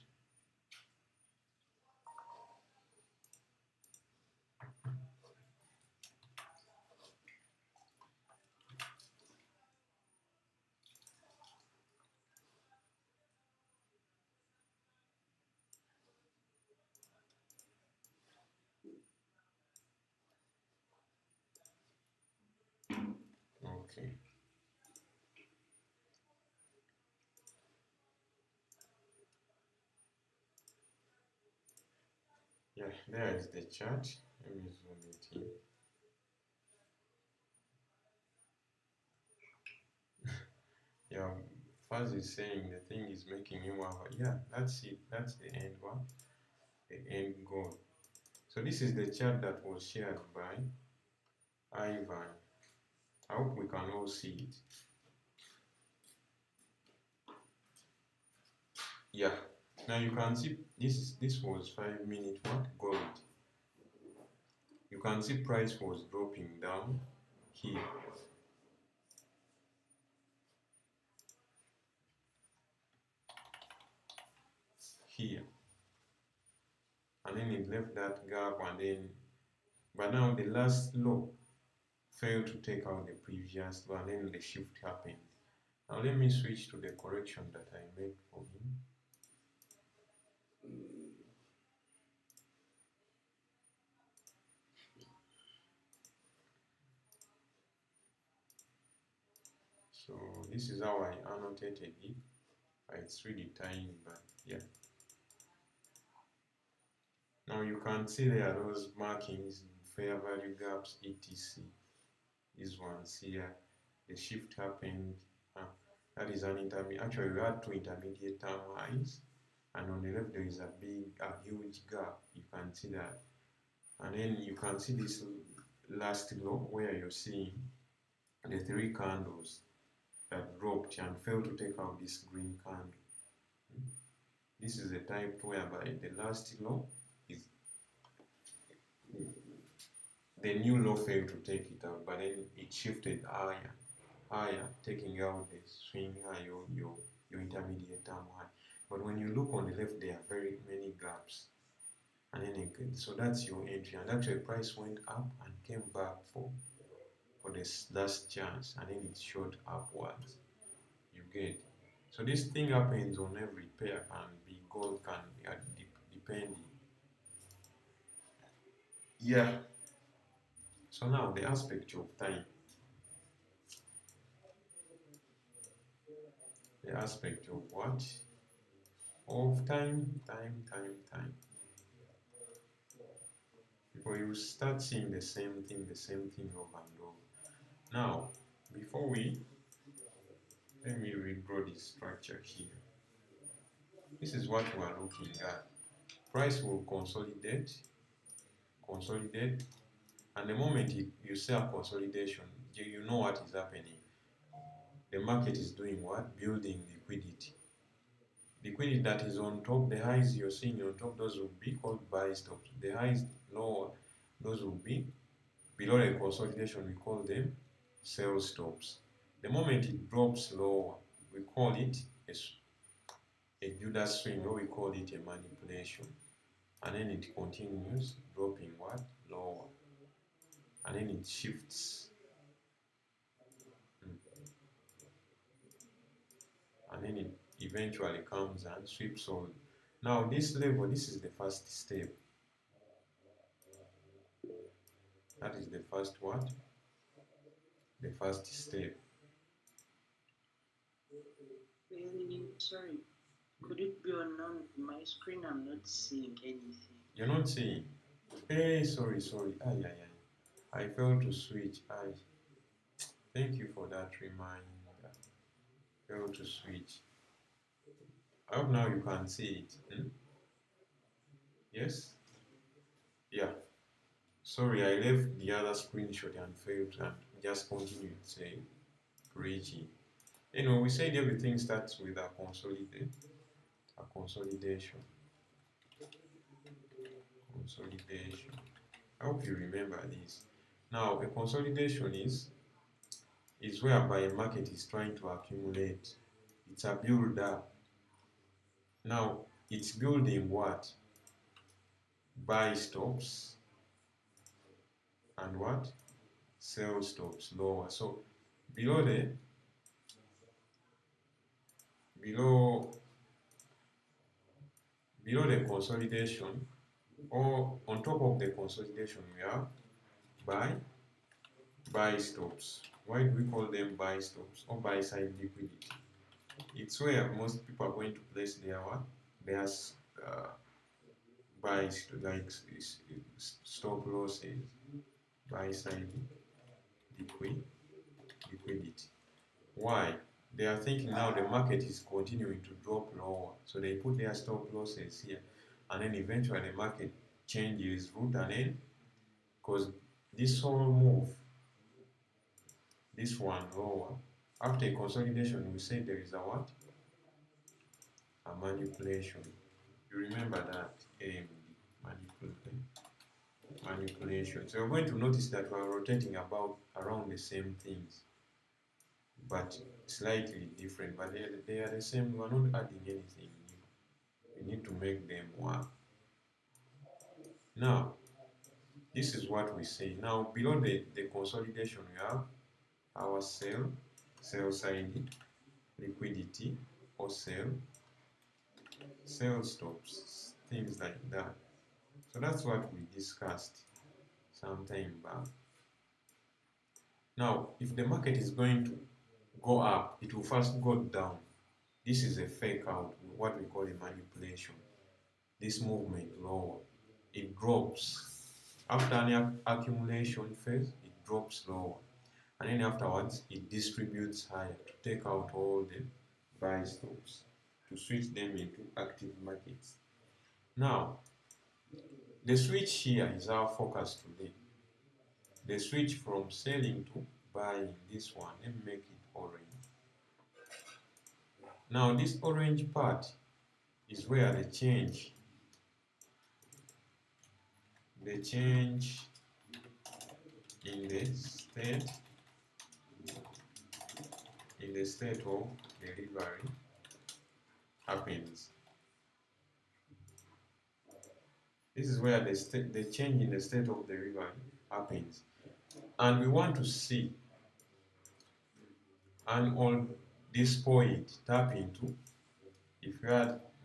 Okay. Yeah, there is the chart. Let me zoom it in. Yeah, Faz is saying the thing is making you over. Yeah, that's it. That's the end one. The end goal. So this is the chart that was shared by Ivan. I hope we can all see it. Yeah. Now you can see this was 5-minute what? Gold. You can see price was dropping down here. Here. And then it left that gap, and then but now the last low failed to take out the previous low, and then the shift happened. Now let me switch to the correction that I made for him. So this is how I annotated it. It's really tiny, but yeah. Now you can see there are those markings, fair value gaps, etc. This one. ones here, the shift happened. That is an intermediate. Actually, we had two intermediate term highs, and on the left there is a huge gap. You can see that, and then you can see this last low where you're seeing the three candles that dropped and failed to take out this green candle. This is a type whereby the last low is the new low failed to take it out, but then it shifted higher, taking out the swing high, your intermediate term high. But when you look on the left, there are very many gaps. And then again, so that's your entry. And actually, price went up and came back for this last chance, and then it shot upwards. You get. So this thing happens on every pair, can be gold, can be depending. Yeah. So now the aspect of time. The aspect of what? Of time. Because you start seeing the same thing over and over. Now, before let me redraw this structure here. This is what we are looking at. Price will consolidate, and the moment you see a consolidation, you know what is happening. The market is doing what? Building liquidity. Liquidity that is on top, the highs you're seeing on top, those will be called buy stops. The highs lower, those will be below the consolidation, we call them sell stops. The moment it drops lower, we call it a Judas swing, or we call it a manipulation. And then it continues dropping what? Lower. And then it shifts. And then it eventually comes and sweeps on. Now this level, this is the first step. That is the first what? The first step. Sorry, could it be on my screen? I'm not seeing anything. You're not seeing? Hey, sorry. I failed to switch. Thank you for that reminder. Failed to switch. I hope now you can see it. Yes? Yeah. Sorry, I left the other screenshot and failed and just continued saying preaching. We said everything starts with a consolidation. Consolidation. I hope you remember this. Now, a consolidation is whereby a market is trying to accumulate. It's a build up. Now, it's building what? Buy stops and what? Sell stops lower. So below the consolidation, or on top of the consolidation, we have buy stops. Why do we call them buy stops or buy side liquidity? It's where most people are going to place their buys, like stop losses, buy side liquidity. Why? They are thinking now the market is continuing to drop lower, so they put their stop losses here, and then eventually the market changes route, and then because this whole move, this one lower, after a consolidation, we say there is a what? A manipulation. You remember that? Manipulation. So you're going to notice that we're rotating around the same things, but slightly different. But they are the same. We're not adding anything new. We need to make them work. Now, this is what we say. Now, below the consolidation, we have our sell side liquidity, or sell stops, things like that. So that's what we discussed some time back. Now, if the market is going to go up, it will first go down. This is a fake out, what we call a manipulation. This movement lower, it drops. After an accumulation phase, it drops lower. and then afterwards it distributes higher to take out all the buy stops to switch them into active markets. Now, the switch here is our focus today. The switch from selling to buying, this one, let me make it orange. Now, this orange part is where the change in the state of delivery happens. This is where the change in the state of delivery happens. And we want to see and on this point tap into if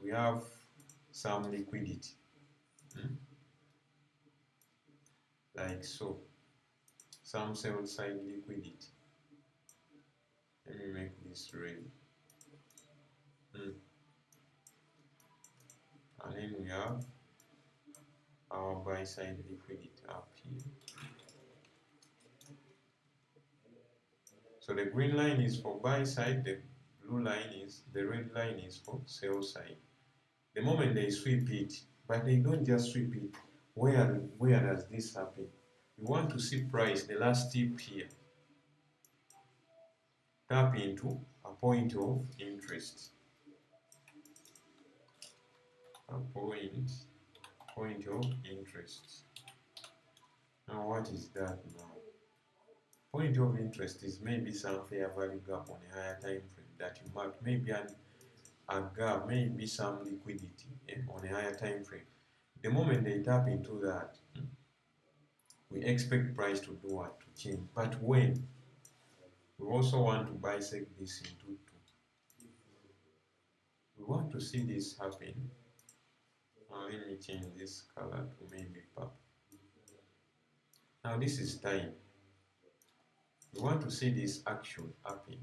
we have some liquidity, like so, some sell side liquidity. Let me make this red. And then we have our buy side liquidity up here. So the green line is for buy side, the red line is for sell side. The moment they sweep it, but they don't just sweep it, where does this happen? You want to see price, the last tip here, tap into a point of interest. A point of interest. Now what is that now? Point of interest is maybe some fair value gap on a higher time frame that you mark, maybe a gap, maybe some liquidity on a higher time frame. The moment they tap into that, we expect price to do what? To change. But when? We also want to bisect this into two. We want to see this happen. Now let me change this color to maybe purple. Now this is time. We want to see this action happen.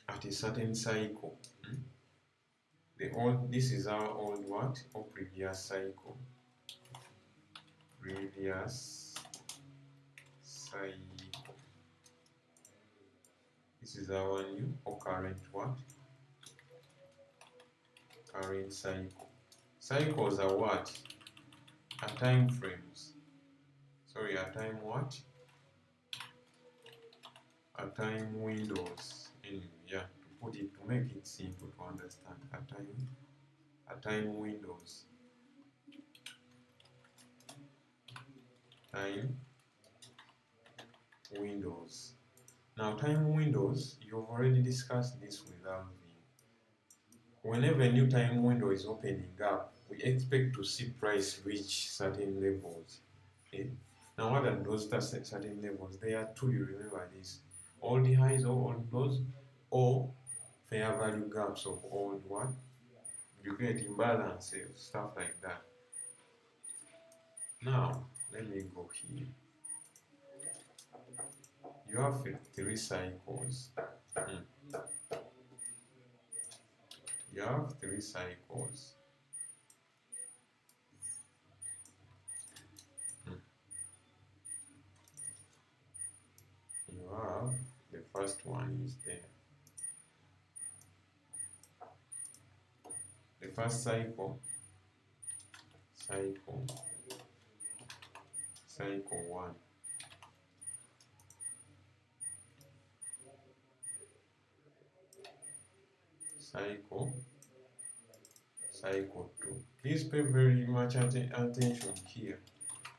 At a certain cycle. This is our old what? Or previous cycle. Previous cycle. This is our new or current what? Current cycle. Cycles are what? Are time frames. Sorry, are time what? Are time windows. Yeah, to make it simple to understand. Are time windows. Time windows. Now, time windows, you've already discussed this with Alvin. Whenever a new time window is opening up, we expect to see price reach certain levels. Okay? Now, what are those certain levels? There are two, you remember this. All the highs or all lows, or fair value gaps of all what? You get imbalances, stuff like that. Now, let me go here. You have 3 cycles. You have 3 cycles. You have the first one is there. The first cycle 1. Cycle 2. Please pay very much attention here.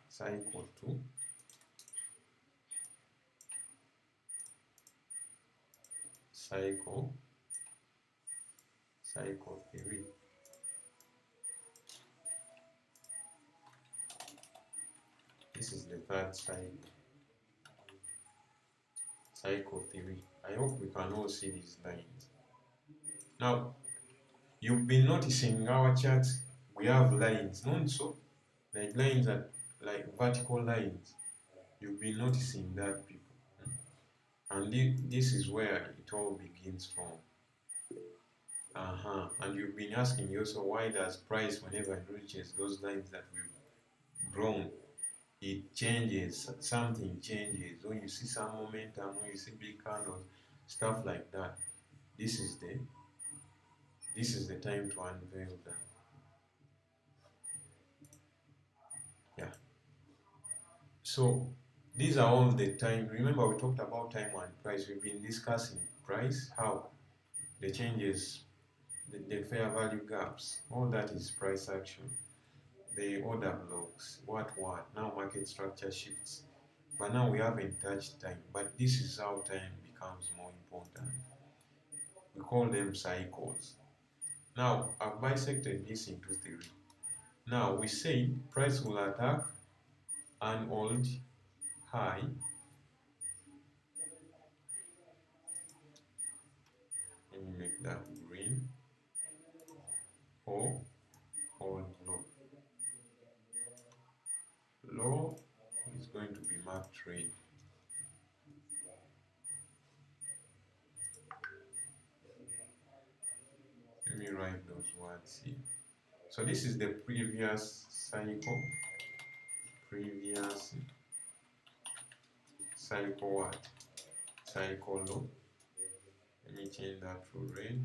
Cycle 2. Cycle 3. This is the third cycle. Cycle 3. I hope we can all see these lines. Now, you've been noticing our charts, we have lines, not so? Like lines are like vertical lines. You've been noticing that, people. And this is where it all begins from. And you've been asking yourself, why does price, whenever it reaches those lines that grown, it changes, something changes. When you see some momentum, when you see big candles, stuff like that, this is the time to unveil them. Yeah. So these are all the time. Remember, we talked about time and price. We've been discussing price, how the changes, the fair value gaps, all that is price action. The order blocks, what. Now market structure shifts. But now we haven't touched time. But this is how time becomes more important. We call them cycles. Now I've bisected this into three. Now we say price will attack an old high. Let me make that green, or old low. Low is going to be marked red. Let me write those words here. So this is the previous cycle. Previous cycle what? Cycle low. Let me change that to red.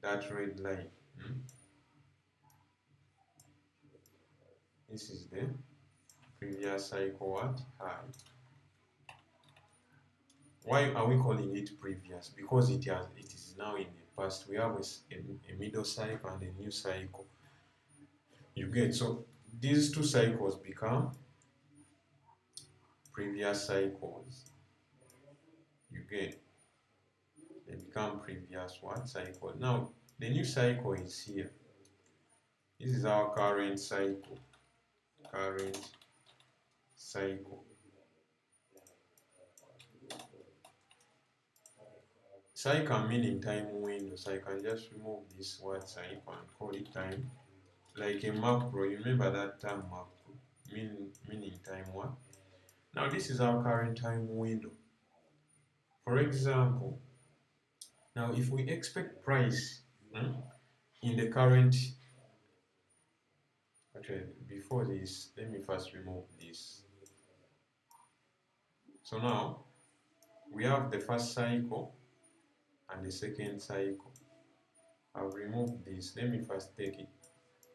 That red line. This is the previous cycle what? High. Why are we calling it previous? Because it is now in the past. We have a middle cycle and a new cycle. You get, so these two cycles become previous cycles. You get, they become previous what? Cycle. Now the new cycle is here. This is our current cycle. Current cycle. Cycle meaning time window, so I can just remove this word cycle and call it time. Like a macro, you remember that term macro, meaning time what? Now this is our current time window. For example, now if we expect price in the current, actually before this, let me first remove this. So now we have the first cycle and the second cycle. I'll remove this. Let me first take it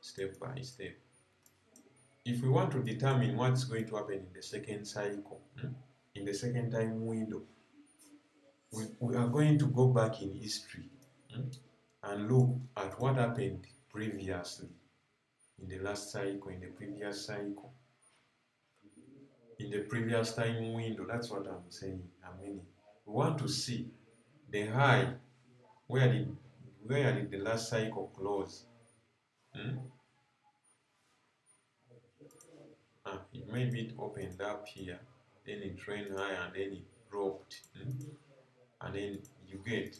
step by step. If we want to determine what's going to happen in the second cycle, in the second time window, we are going to go back in history and look at what happened previously in the last cycle, in the previous cycle, in the previous time window. That's what I'm saying. We want to see the high. Where did the last cycle close? Maybe it opened up here, then it ran high and then it dropped, and then you get.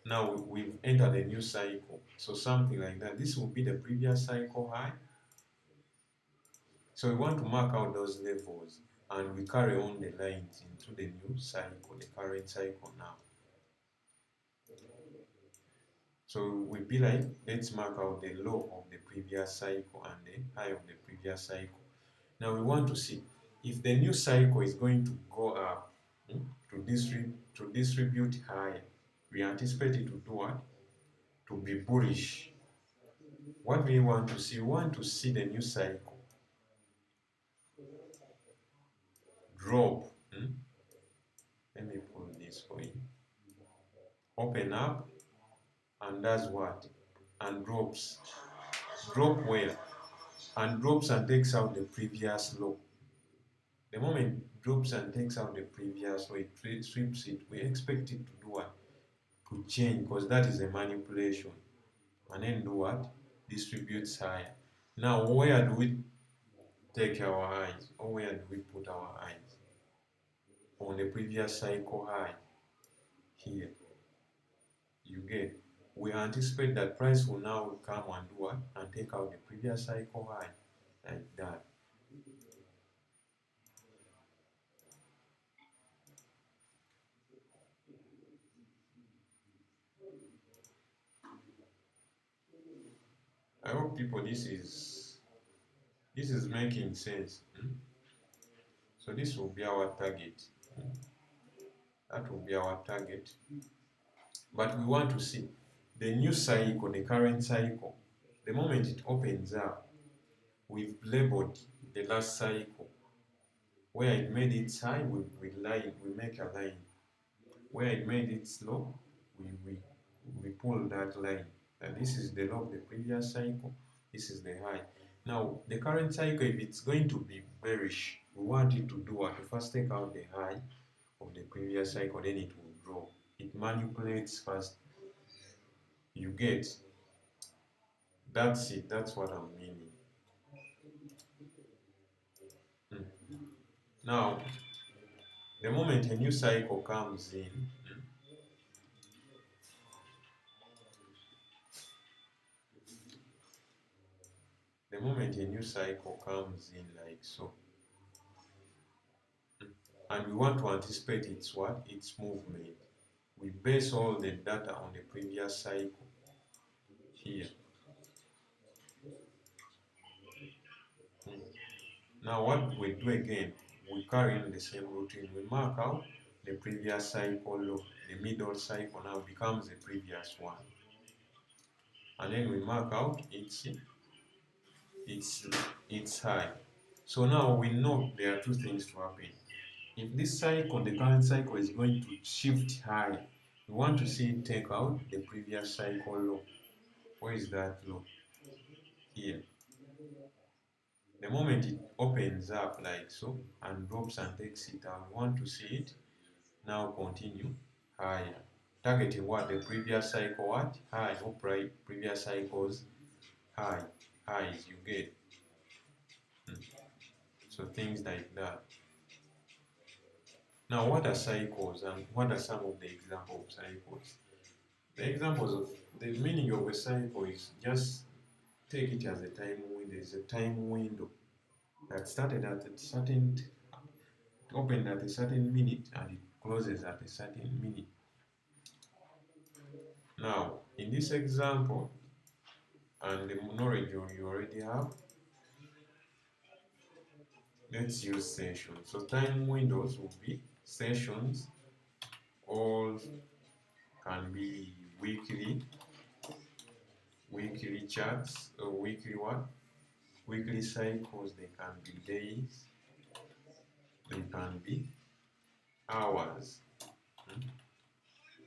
Now we've entered a new cycle, so something like that. This will be the previous cycle high. So we want to mark out those levels, and we carry on the lines into the new cycle, the current cycle now. So we'll be like, let's mark out the low of the previous cycle and the high of the previous cycle. Now we want to see if the new cycle is going to go up to distribute higher. We anticipate it to do what? To be bullish. What do we want to see? We want to see the new cycle drop. Let me pull this for you. Open up and does what? And drops. Drop where? And drops and takes out the previous low. The moment it drops and takes out the previous low, it sweeps it. We expect it to do what? To change, because that is a manipulation. And then do what? Distributes higher. Now, where do we take our eyes? Or where do we put our eyes? On the previous cycle high. Here. You get. We anticipate that price will now come and do what? And take out the previous cycle high. Like that. I hope people this is making sense. So this will be our target. That will be our target. But we want to see the new cycle, the current cycle. The moment it opens up, we've labeled the last cycle. Where it made its high, we make a line. Where it made it low, we pull that line. And this is the low of the previous cycle. This is the high. Now, the current cycle, if it's going to be bearish, we want it to do what? To first take out the high of the previous cycle, then it will drop. It manipulates first. You get? That's it. That's what I'm meaning. Now, the moment a new cycle comes in, the moment a new cycle comes in like so, and we want to anticipate its what? Its movement. We base all the data on the previous cycle here. Now what we do again, we carry on the same routine. We mark out the previous cycle low. The middle cycle now becomes the previous one. And then we mark out its high. So now we know there are two things to happen. If this cycle, the current cycle, is going to shift high, we want to see it take out the previous cycle low. Where is that low? Here. The moment it opens up like so and drops and takes it out, we want to see it now continue higher. Targeting what? The previous cycle what? High, upright, previous cycles high. Highs you get. So things like that. Now what are cycles and what are some of the examples of cycles? The examples of the meaning of a cycle is just take it as a time window. There's a time window that started at a certain, opened at a certain minute and it closes at a certain minute. Now, in this example, and the knowledge you already have, let's use sessions. So time windows will be sessions, all can be weekly charts, or weekly what? Weekly cycles, they can be days, they can be hours,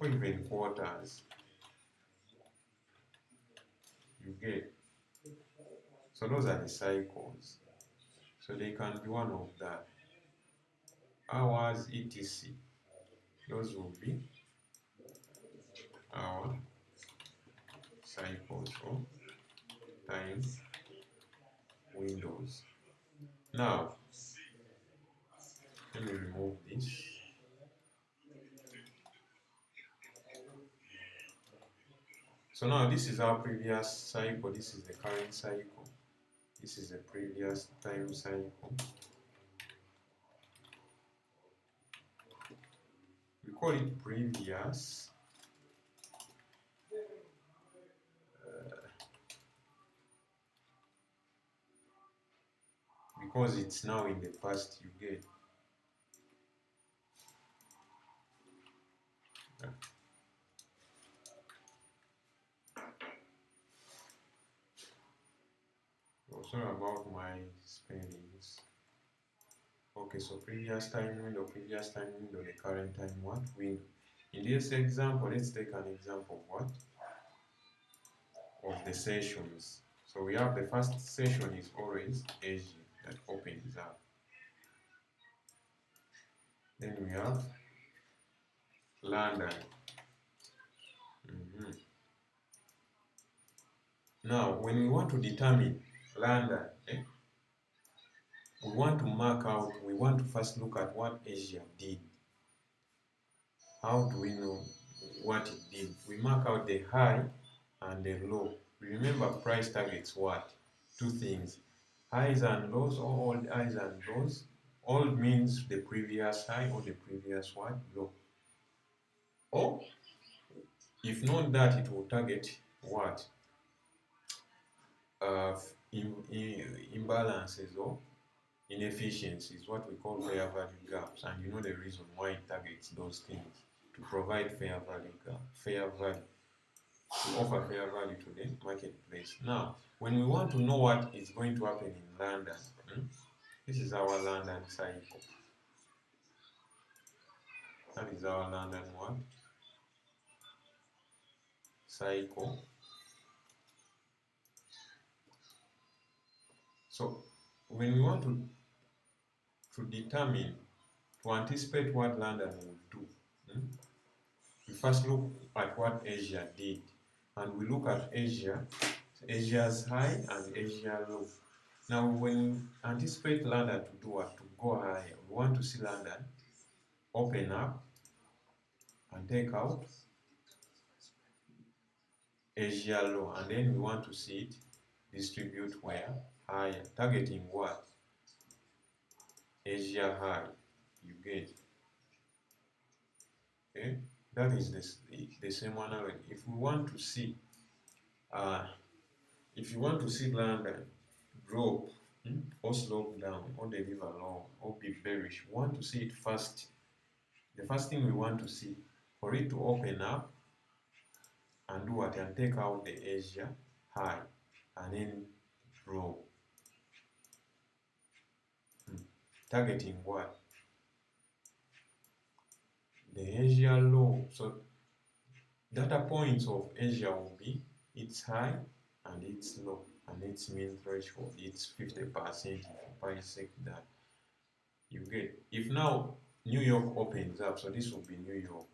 or even quarters. You get? So those are the cycles. So they can be one of that. Hours, etc. Those will be our cycles or time windows. Now, let me remove this. So now this is our previous cycle, this is the current cycle, this is the previous time cycle. We call it previous because it's now in the past, you get. Oh, sorry about my spellings. Okay, so previous time window, the current time what? Window. In this example, let's take an example of what? Of the sessions. So we have the first session is always Asia that opens up. Then we have London. Now, when we want to determine London, we want to mark out, we want to first look at what Asia did. How do we know what it did? We mark out the high and the low. Remember, price targets what? Two things. Highs and lows, or all highs and lows. All means the previous high or the previous what? Low. Or, if not that, it will target what? imbalances or inefficiencies, what we call fair value gaps, and you know the reason why it targets those things to provide fair value gap, fair value, to offer fair value to the marketplace. Now, when we want to know what is going to happen in London, this is our London cycle. That is our London what? Cycle. So when we want to determine, to anticipate what London will do, we first look at what Asia did, and we look at Asia's high and Asia low. Now, when we anticipate London to do what? To go higher, we want to see London open up and take out Asia low, and then we want to see it distribute where? Higher, targeting what? Asia high. You get? Okay, that is the same analogy. If we want to see, if you want to see London drop or slope down or deliver low or be bearish, we want to see it first. The first thing we want to see, for it to open up and do what? And take out the Asia high and then drop. Targeting what? The Asia low. So data points of Asia will be its high and its low and its mean threshold. It's 50% if you bisect that. You get. If now New York opens up, so this will be New York.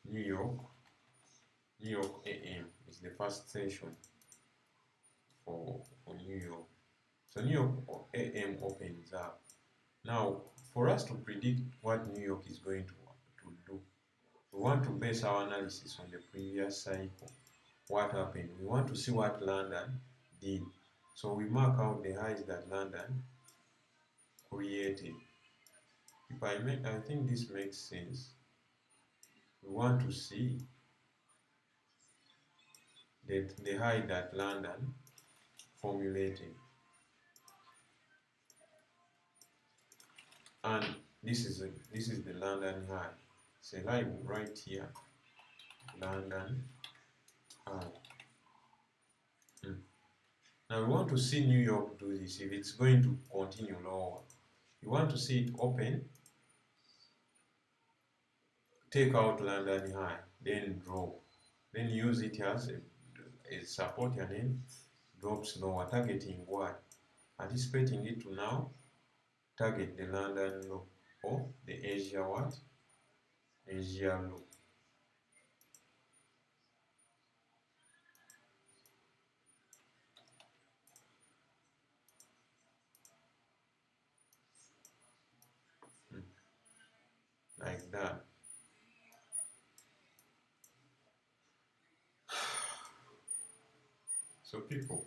New York AM is the first session for New York. So New York AM opens up. Now, for us to predict what New York is going to do, we want to base our analysis on the previous cycle. What happened? We want to see what London did. So we mark out the highs that London created. I think this makes sense. We want to see the high that London formulated. And this is the London high. It's a line right here. London high. Now we want to see New York do this if it's going to continue lower. You want to see it open, take out London high, then drop. Then use it as a support and then drops lower, targeting what? Anticipating it to now target the London low or the Asia what? Asia low. Like that. So people,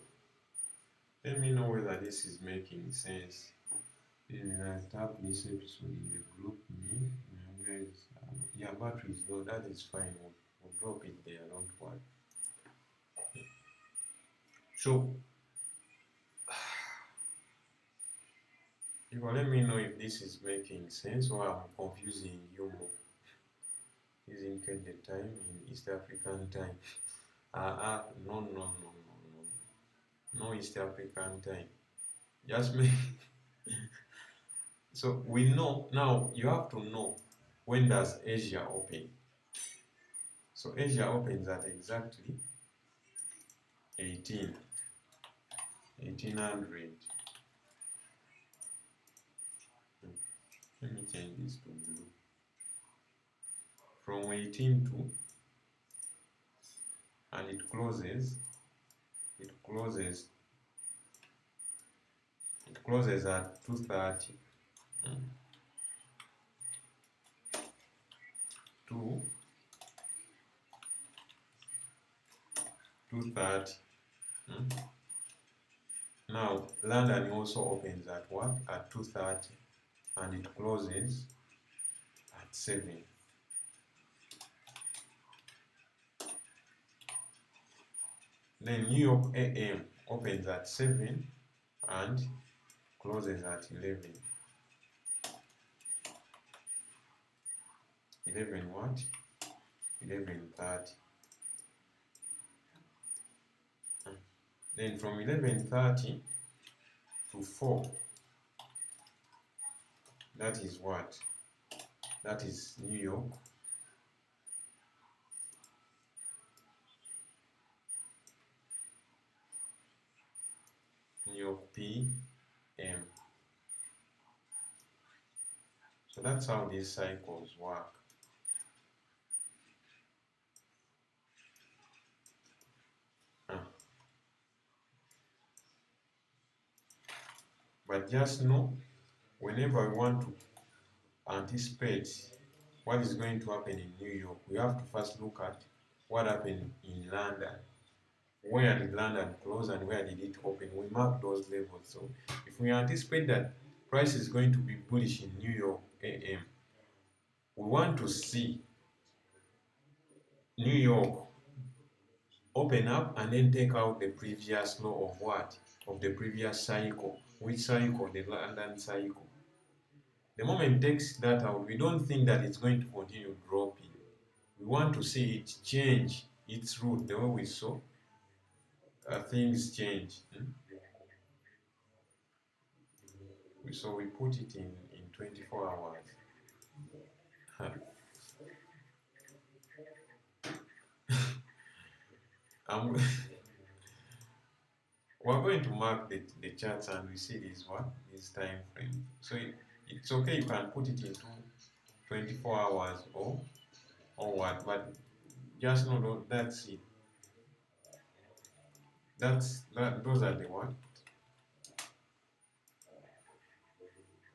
let me know whether this is making sense. Tap this episode in the group me. Guys, yeah, battery is low. That is fine. We'll drop it there. Don't worry. So, people, let me know if this is making sense or I'm confusing you more. Using the time in East African time. No East African time. Just make. So we know now. You have to know when does Asia open. So Asia opens at exactly 1800. Let me change this to blue. From 18 to, and it closes at 2:30. 2:30. Now London also opens at what? At 2:30, and it closes at 7. Then New York AM opens at 7 and closes at 11. 11 what? 11:30. Then from 11:30 to 4, that is what? That is New York. New York PM. So that's how these cycles work. But just know, whenever we want to anticipate what is going to happen in New York, we have to first look at what happened in London. Where did London close and where did it open? We mark those levels. So if we anticipate that price is going to be bullish in New York AM, we want to see New York open up and then take out the previous low of what? Of the previous cycle. Which cycle? The London cycle. The moment it takes that out, we don't think that it's going to continue dropping. We want to see it change its route the way we saw things change. So we put it in 24 hours. We're going to mark the charts and we see this one, this time frame. So it's okay, you can put it into 24 hours or what, but just know that's it. Those are the what.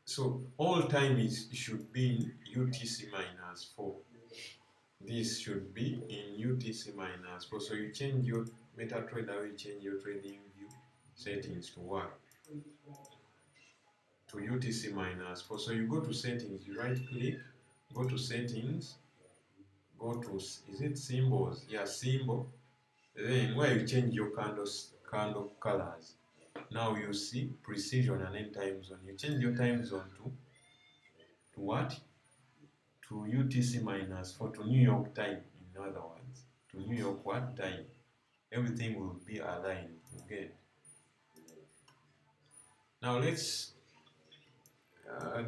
So all time should be in UTC minus 4. This should be in UTC minus 4. So you change your MetaTrader, you change your trading view settings to what? To UTC minus 4. So you go to settings, you right click, go to settings, go to, is it symbols? Yeah, symbol. Then where you change your candle colors. Now you see precision and then time zone. You change your time zone to what? To UTC minus 4, to New York time, in other words. To New York what time? Everything will be aligned. Okay. Now let's,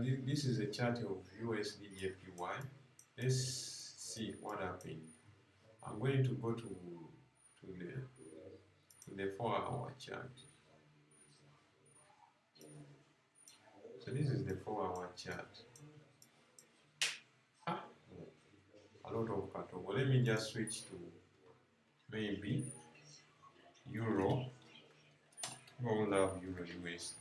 this is a chart of USD JPY. Let's see what happened. I'm going to go to the 4-hour chart. So this is the 4-hour chart. A lot of cutover. Let me just switch to maybe Euro. We love Euro USD.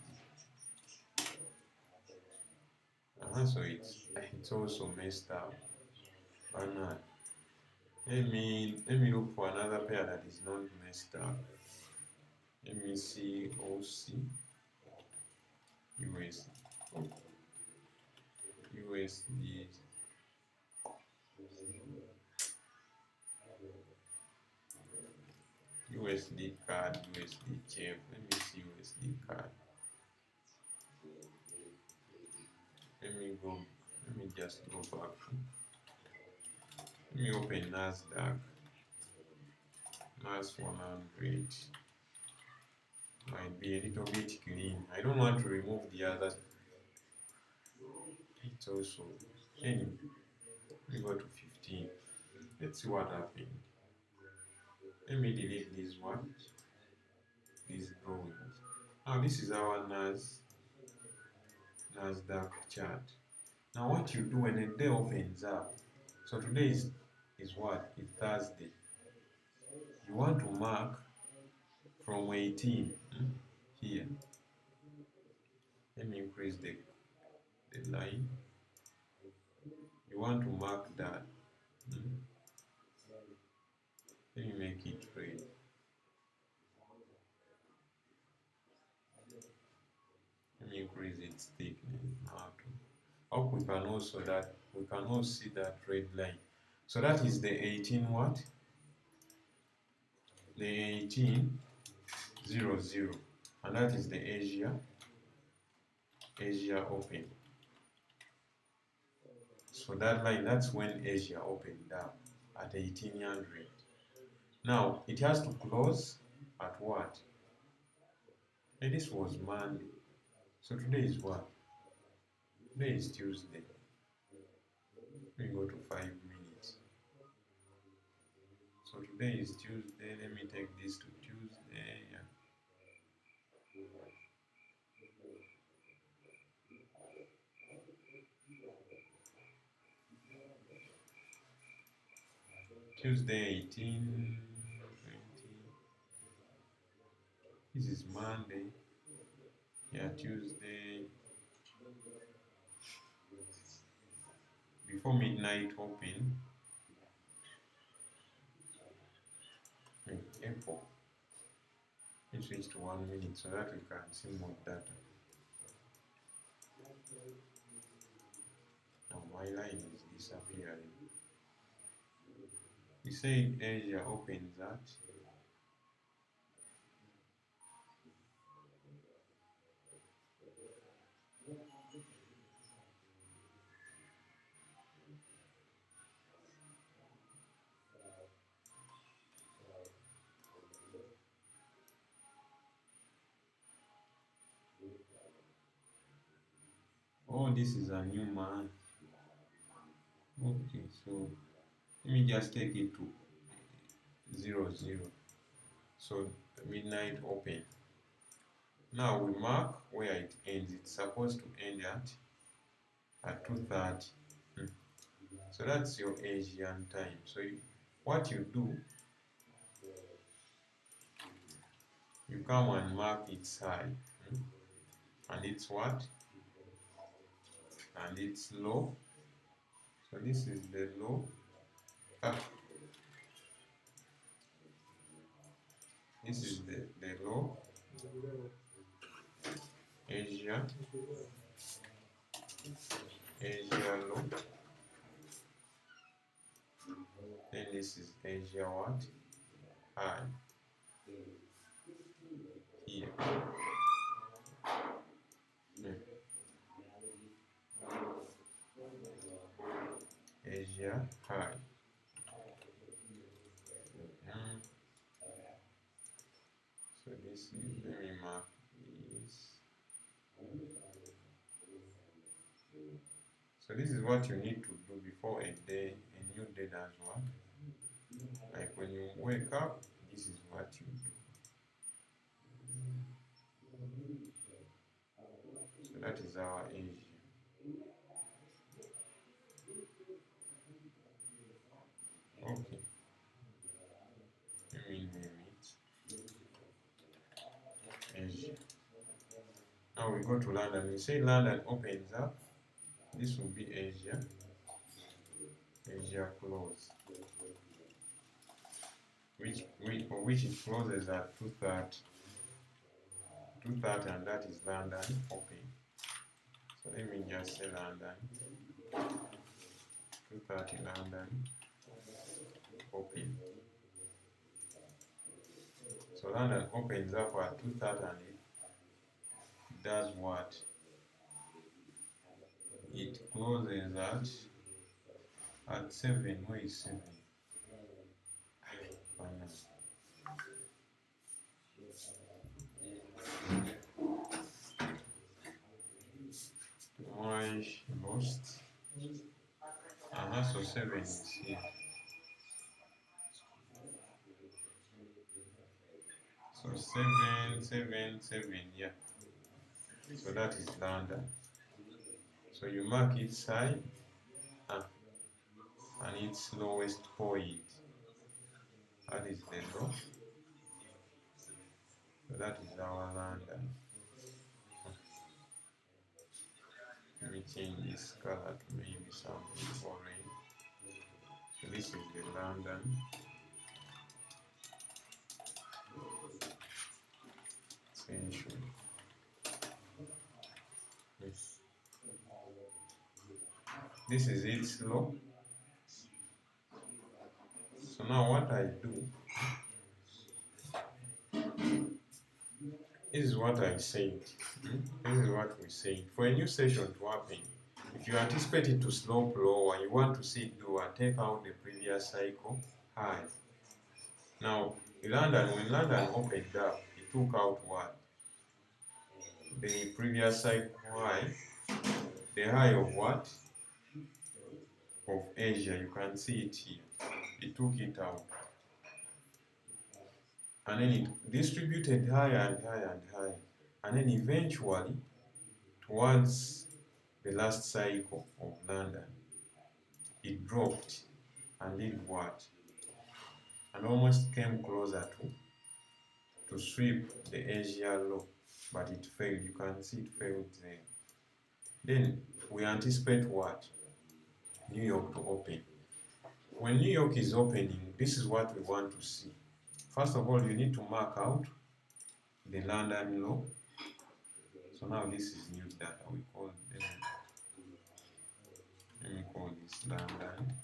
So it's also messed up. But not. Let me look for another pair that is not messed up. Let me see OC USD. USD. USD card, USD chip. Let me see USD card. Let me just go back. Let me open NASDAQ. NAS 100. Might be a little bit clean. I don't want to remove the others. It's also, anyway, we go to 15. Let's see what happened. Let me delete this one. These drawings. Now this is our NASDAQ chart. Now what you do when a day opens up, so today is what? It's Thursday. You want to mark from 18 here. Let me increase the line. You want to mark that. Let me make it red. Let me increase its thickness now. Hope we can also see that red line. So that is the 18 what? the 1800, and that is the Asia Open. So that line, that's when Asia opened up at 1800. Now it has to close at what? And this was Monday. So today is what? Today is Tuesday. We go to 5 minutes. So today is Tuesday. Let me take this to Tuesday. Yeah. Tuesday 18, 20. This is Monday. Yeah, Tuesday. Before midnight open. April. It reached 1 minute so that we can see more data. Now my line is disappearing. We say Asia opens at this is a new month. Okay, so let me just take it to 00. So midnight open. Now we mark where it ends. It's supposed to end at 2:30. So that's your Asian time. So what you do, you come and mark its high. And it's what? And it's low. So this is the low. This is the low. Asia low. Then this is Asia what? High. Here. Asia high. So this is, let me mark this. So this is what you need to do before a new day does what? Like when you wake up, this is what you do. So that is our Asia. Okay. Let me name it Asia. Now we go to London. We say London opens up. This will be Asia. Asia close. Which it closes at 2:30. 2:30, and that is London open. So let me just say London. 2:30 London open. So London opens up at 2:30 and it does what? It closes at 7. Where is 7? Why lost? So 7 is here. So 7, yeah. So that is London. So you mark its high and its lowest point. That is the low. So that is our London. Let me change this color to maybe something orange. So this is the London. Century. Yes. This is its low. So now what I do, This is what I said. This is what we said. For a new session to happen, if you anticipate it to slope lower, you want to see it lower, take out the previous cycle high. Now, when London opened up, it took out what? The previous cycle high, the high of what? Of Asia. You can see it here. It took it out. And then it distributed higher and higher and higher. And then eventually, towards the last cycle of London, it dropped and did what? And almost came closer to sweep the Asia low, but it failed. You can see it failed there. Then we anticipate what? New York to open. When New York is opening, this is what we want to see. First of all, you need to mark out the London low. So now this is new data. We call them. Let me call this London.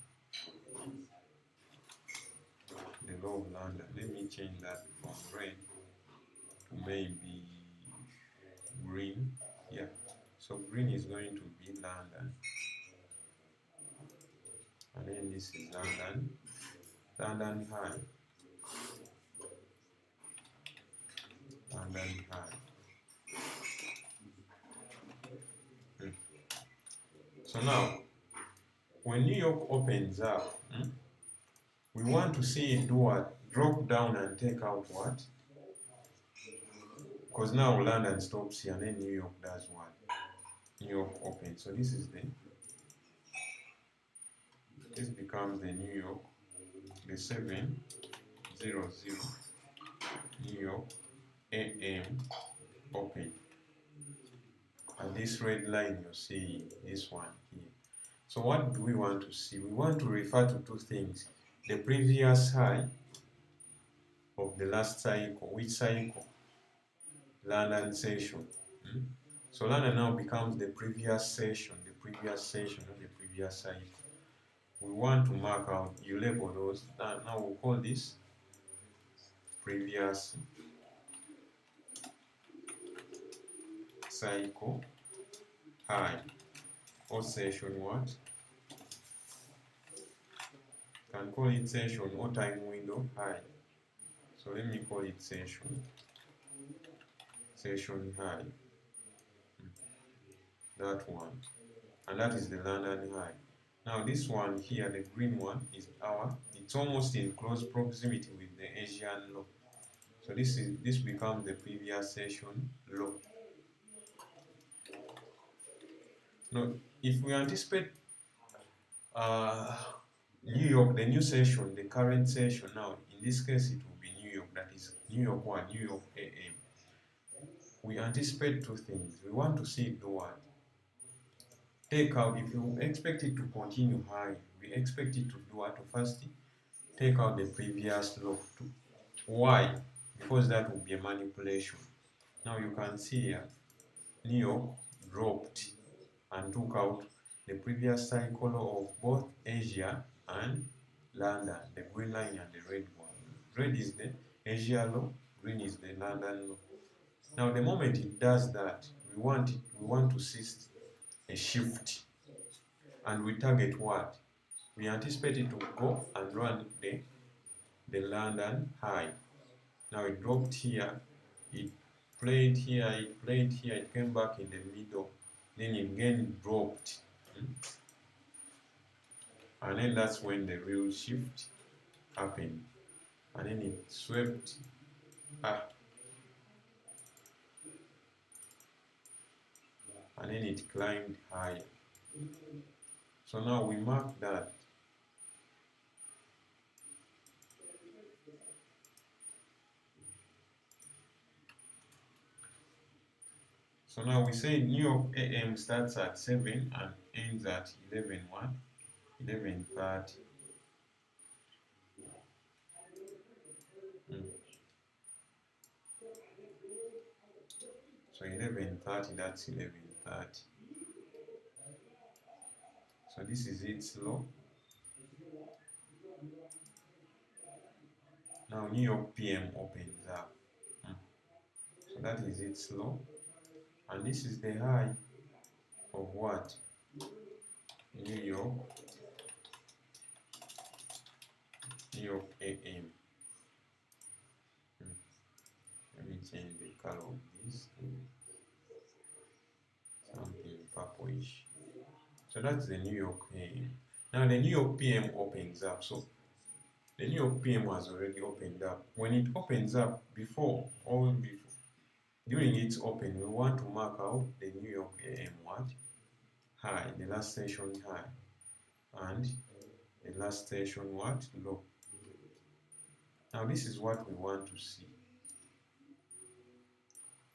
The low of London. Let me change that from red to maybe green. Yeah. So green is going to be London. And then this is London. London high. London high. So now, when New York opens up, we want to see it do what? Drop down and take out what? Because now London stops here and then New York does what? New York opens. So this becomes the New York, the 700 New York AM open. And this red line you see, this one here. So what do we want to see? We want to refer to two things. The previous high of the last cycle. Which cycle? London session. So London now becomes the previous session, not the previous cycle. We want to mark out, you label those. Now we'll call this previous cycle high, or session what? Can call it session or time window high. So let me call it session high. That one. And that is the London high. Now this one here, the green one, it's almost in close proximity with the Asian low. So this becomes the previous session low. Now, if we anticipate New York, the new session, the current session now, in this case it will be New York, that is New York 1, New York AM. We anticipate two things. We want to see it do what? Take out, if you expect it to continue high, we expect it to do what? To first take out the previous low. Why? Because that will be a manipulation. Now you can see here, New York dropped and took out the previous cycle of both Asia and London, the green line and the red one. Red is the Asia low, green is the London low. Now the moment it does that, we want to see a shift, and we target what? We anticipate it to go and run the London high. Now it dropped here, it played here, it came back in the middle, then it again dropped. And then that's when the real shift happened. And then it swept up. And then it climbed higher. So now we mark that. So now we say New York AM starts at 7 and ends at 11:30. So 11:30, that's 11:30. So this is its low. Now New York PM opens up. So that is its low, and this is the high of what? New York AM. Let me change the color of this to something purplish. So that's the New York AM. Now the New York PM opens up. So the New York PM has already opened up. When it opens up, during its open, we want to mark out the New York AM what? High, the last session high, and the last session what? Low. Now this is what we want to see.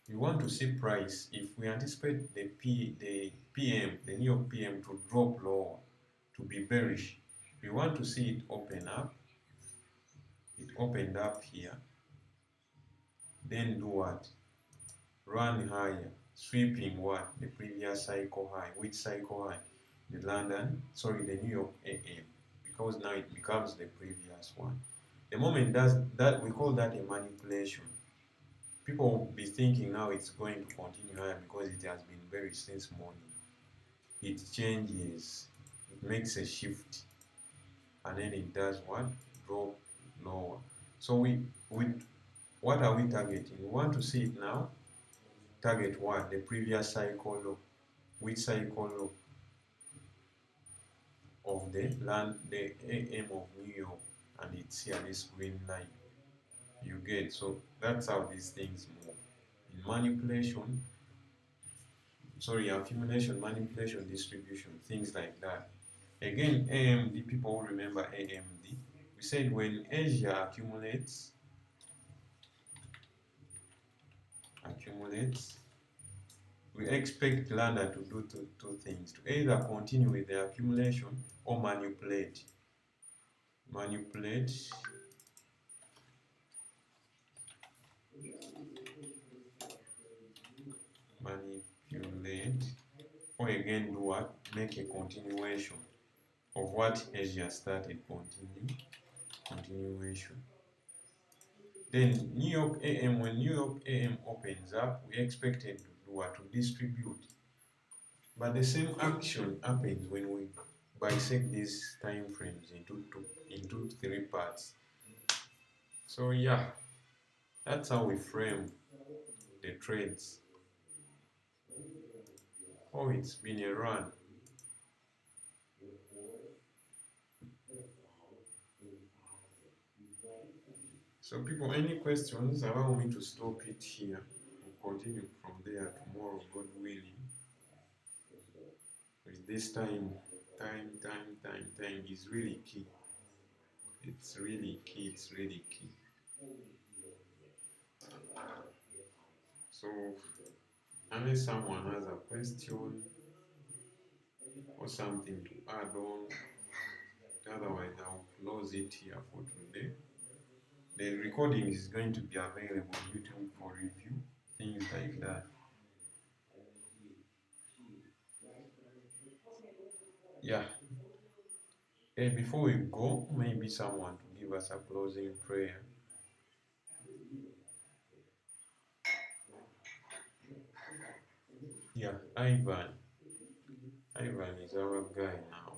We want to see price. If we anticipate the PM, the New York PM to drop lower, to be bearish, we want to see it open up. It opened up here. Then do what? Run higher, sweeping what? The previous cycle high. Which cycle high? The New York AM, because now it becomes the previous one. The moment does that, we call that a manipulation. People will be thinking now it's going to continue higher because it has been bearish since morning. It changes, it makes a shift, and then it does what? Drop lower. So what are we targeting? We want to see it now. Target what? The previous cycle low. Which cycle low? Of the AM of New York, and it's here, this green line. You get? So that's how these things move. In manipulation, accumulation, manipulation, distribution, things like that. Again, AMD, people will remember AMD. We said when Asia accumulates, we expect London to do two things: to either continue with the accumulation or manipulate. Or again do what? Make a continuation of what Asia started. Continuation. Then New York AM, when New York AM opens up, we expected to do what? To distribute. But the same action happens when we bisect these time frames into three parts. So yeah, that's how we frame the trades. Oh, it's been a run. So people, any questions? Allow me to stop it here. We'll continue from there tomorrow, God willing. With this time is really key. It's really key. So unless someone has a question or something to add on, otherwise I'll close it here for today. The recording is going to be available on YouTube for review, things like that. Yeah. Hey, before we go, maybe someone to give us a closing prayer. Yeah, Ivan is our guy now.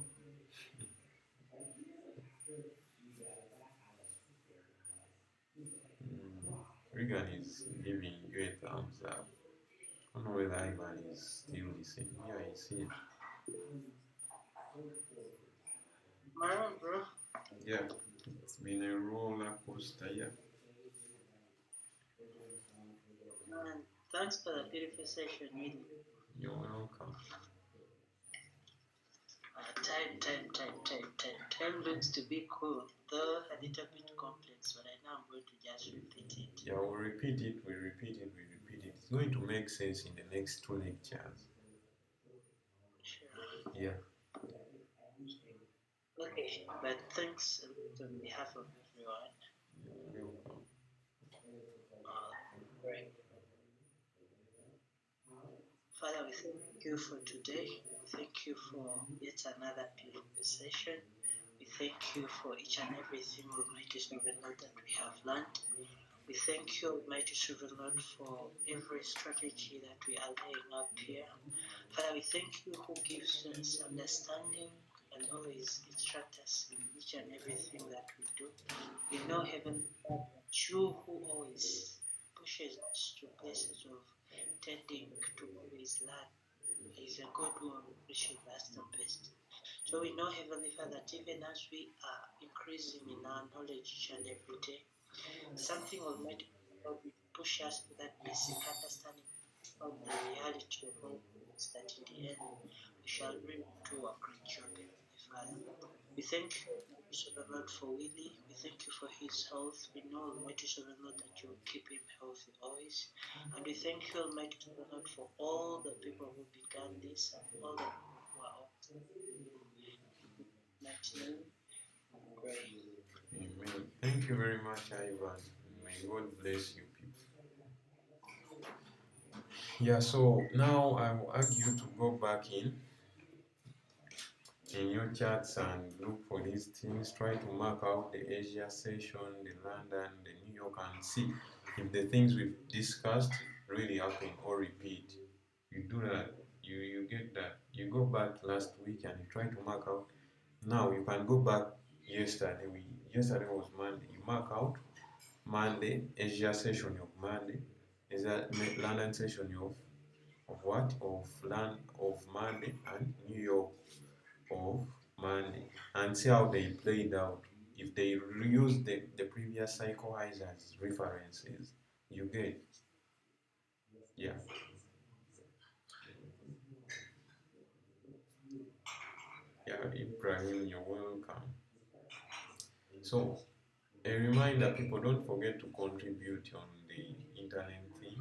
Regan is giving you a thumbs up. I don't know whether Ivan is still listening. Yeah, he's here. Maroon, bro. Yeah, it's been a roller coaster. Yeah. Man, thanks for the beautiful session, really. You're welcome. Time looks to be cool, though a little bit complex, but I know I'm going to just repeat it. Yeah, we repeat it. It's going to make sense in the next 2 lectures. Sure. Yeah. Okay, but thanks on behalf of everyone. You're welcome. Right. Father, we thank you for today. We thank you for yet another beautiful session. We thank you for each and everything, Almighty Sovereign Lord, that we have learned. We thank you, Almighty Sovereign Lord, for every strategy that we are laying up here. Father, we thank you who gives us understanding and always instruct us in each and everything that we do. We know, Heavenly Father, that you who always pushes us to places of tending to always learn is a God who appreciates us the best. So we know, Heavenly Father, that even as we are increasing in our knowledge each and every day, something Almighty God will push us to that basic understanding of the reality of all things, that in the end we shall reap to a great job, Heavenly Father. We thank you, Almighty Sovereign Lord, for Willie. We thank you for his health. We know, Almighty Sovereign Lord, that you will keep him healthy always. And we thank you, Almighty Sovereign Lord, for all the people who began this and all the people who are on that name. Pray. Amen. Thank you very much, Ivan. May God bless you people. Yeah, so now I will ask you to go back in your charts and look for these things. Try to mark out the Asia session, the London, the New York, and see if the things we've discussed really happen or repeat. You do that, you get that. You go back last week and you try to mark out. Now you can go back yesterday. Yesterday was Monday. You mark out Monday, Asia session of Monday. Is that London session of what? Of Monday, and New York of Monday, and see how they played out. If they reuse the previous cycle highs as references, you get, yeah. Yeah, Ibrahim, you're welcome. So a reminder, people, don't forget to contribute on the internet thing.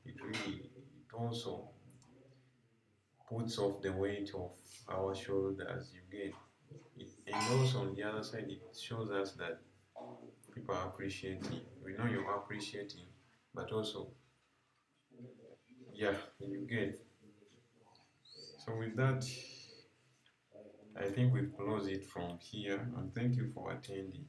It also puts off the weight of our shoulders, you get it. And also on the other side, it shows us that people are appreciating. We know you're appreciating, but also, yeah, you get. So with that, I think we close it from here, and thank you for attending.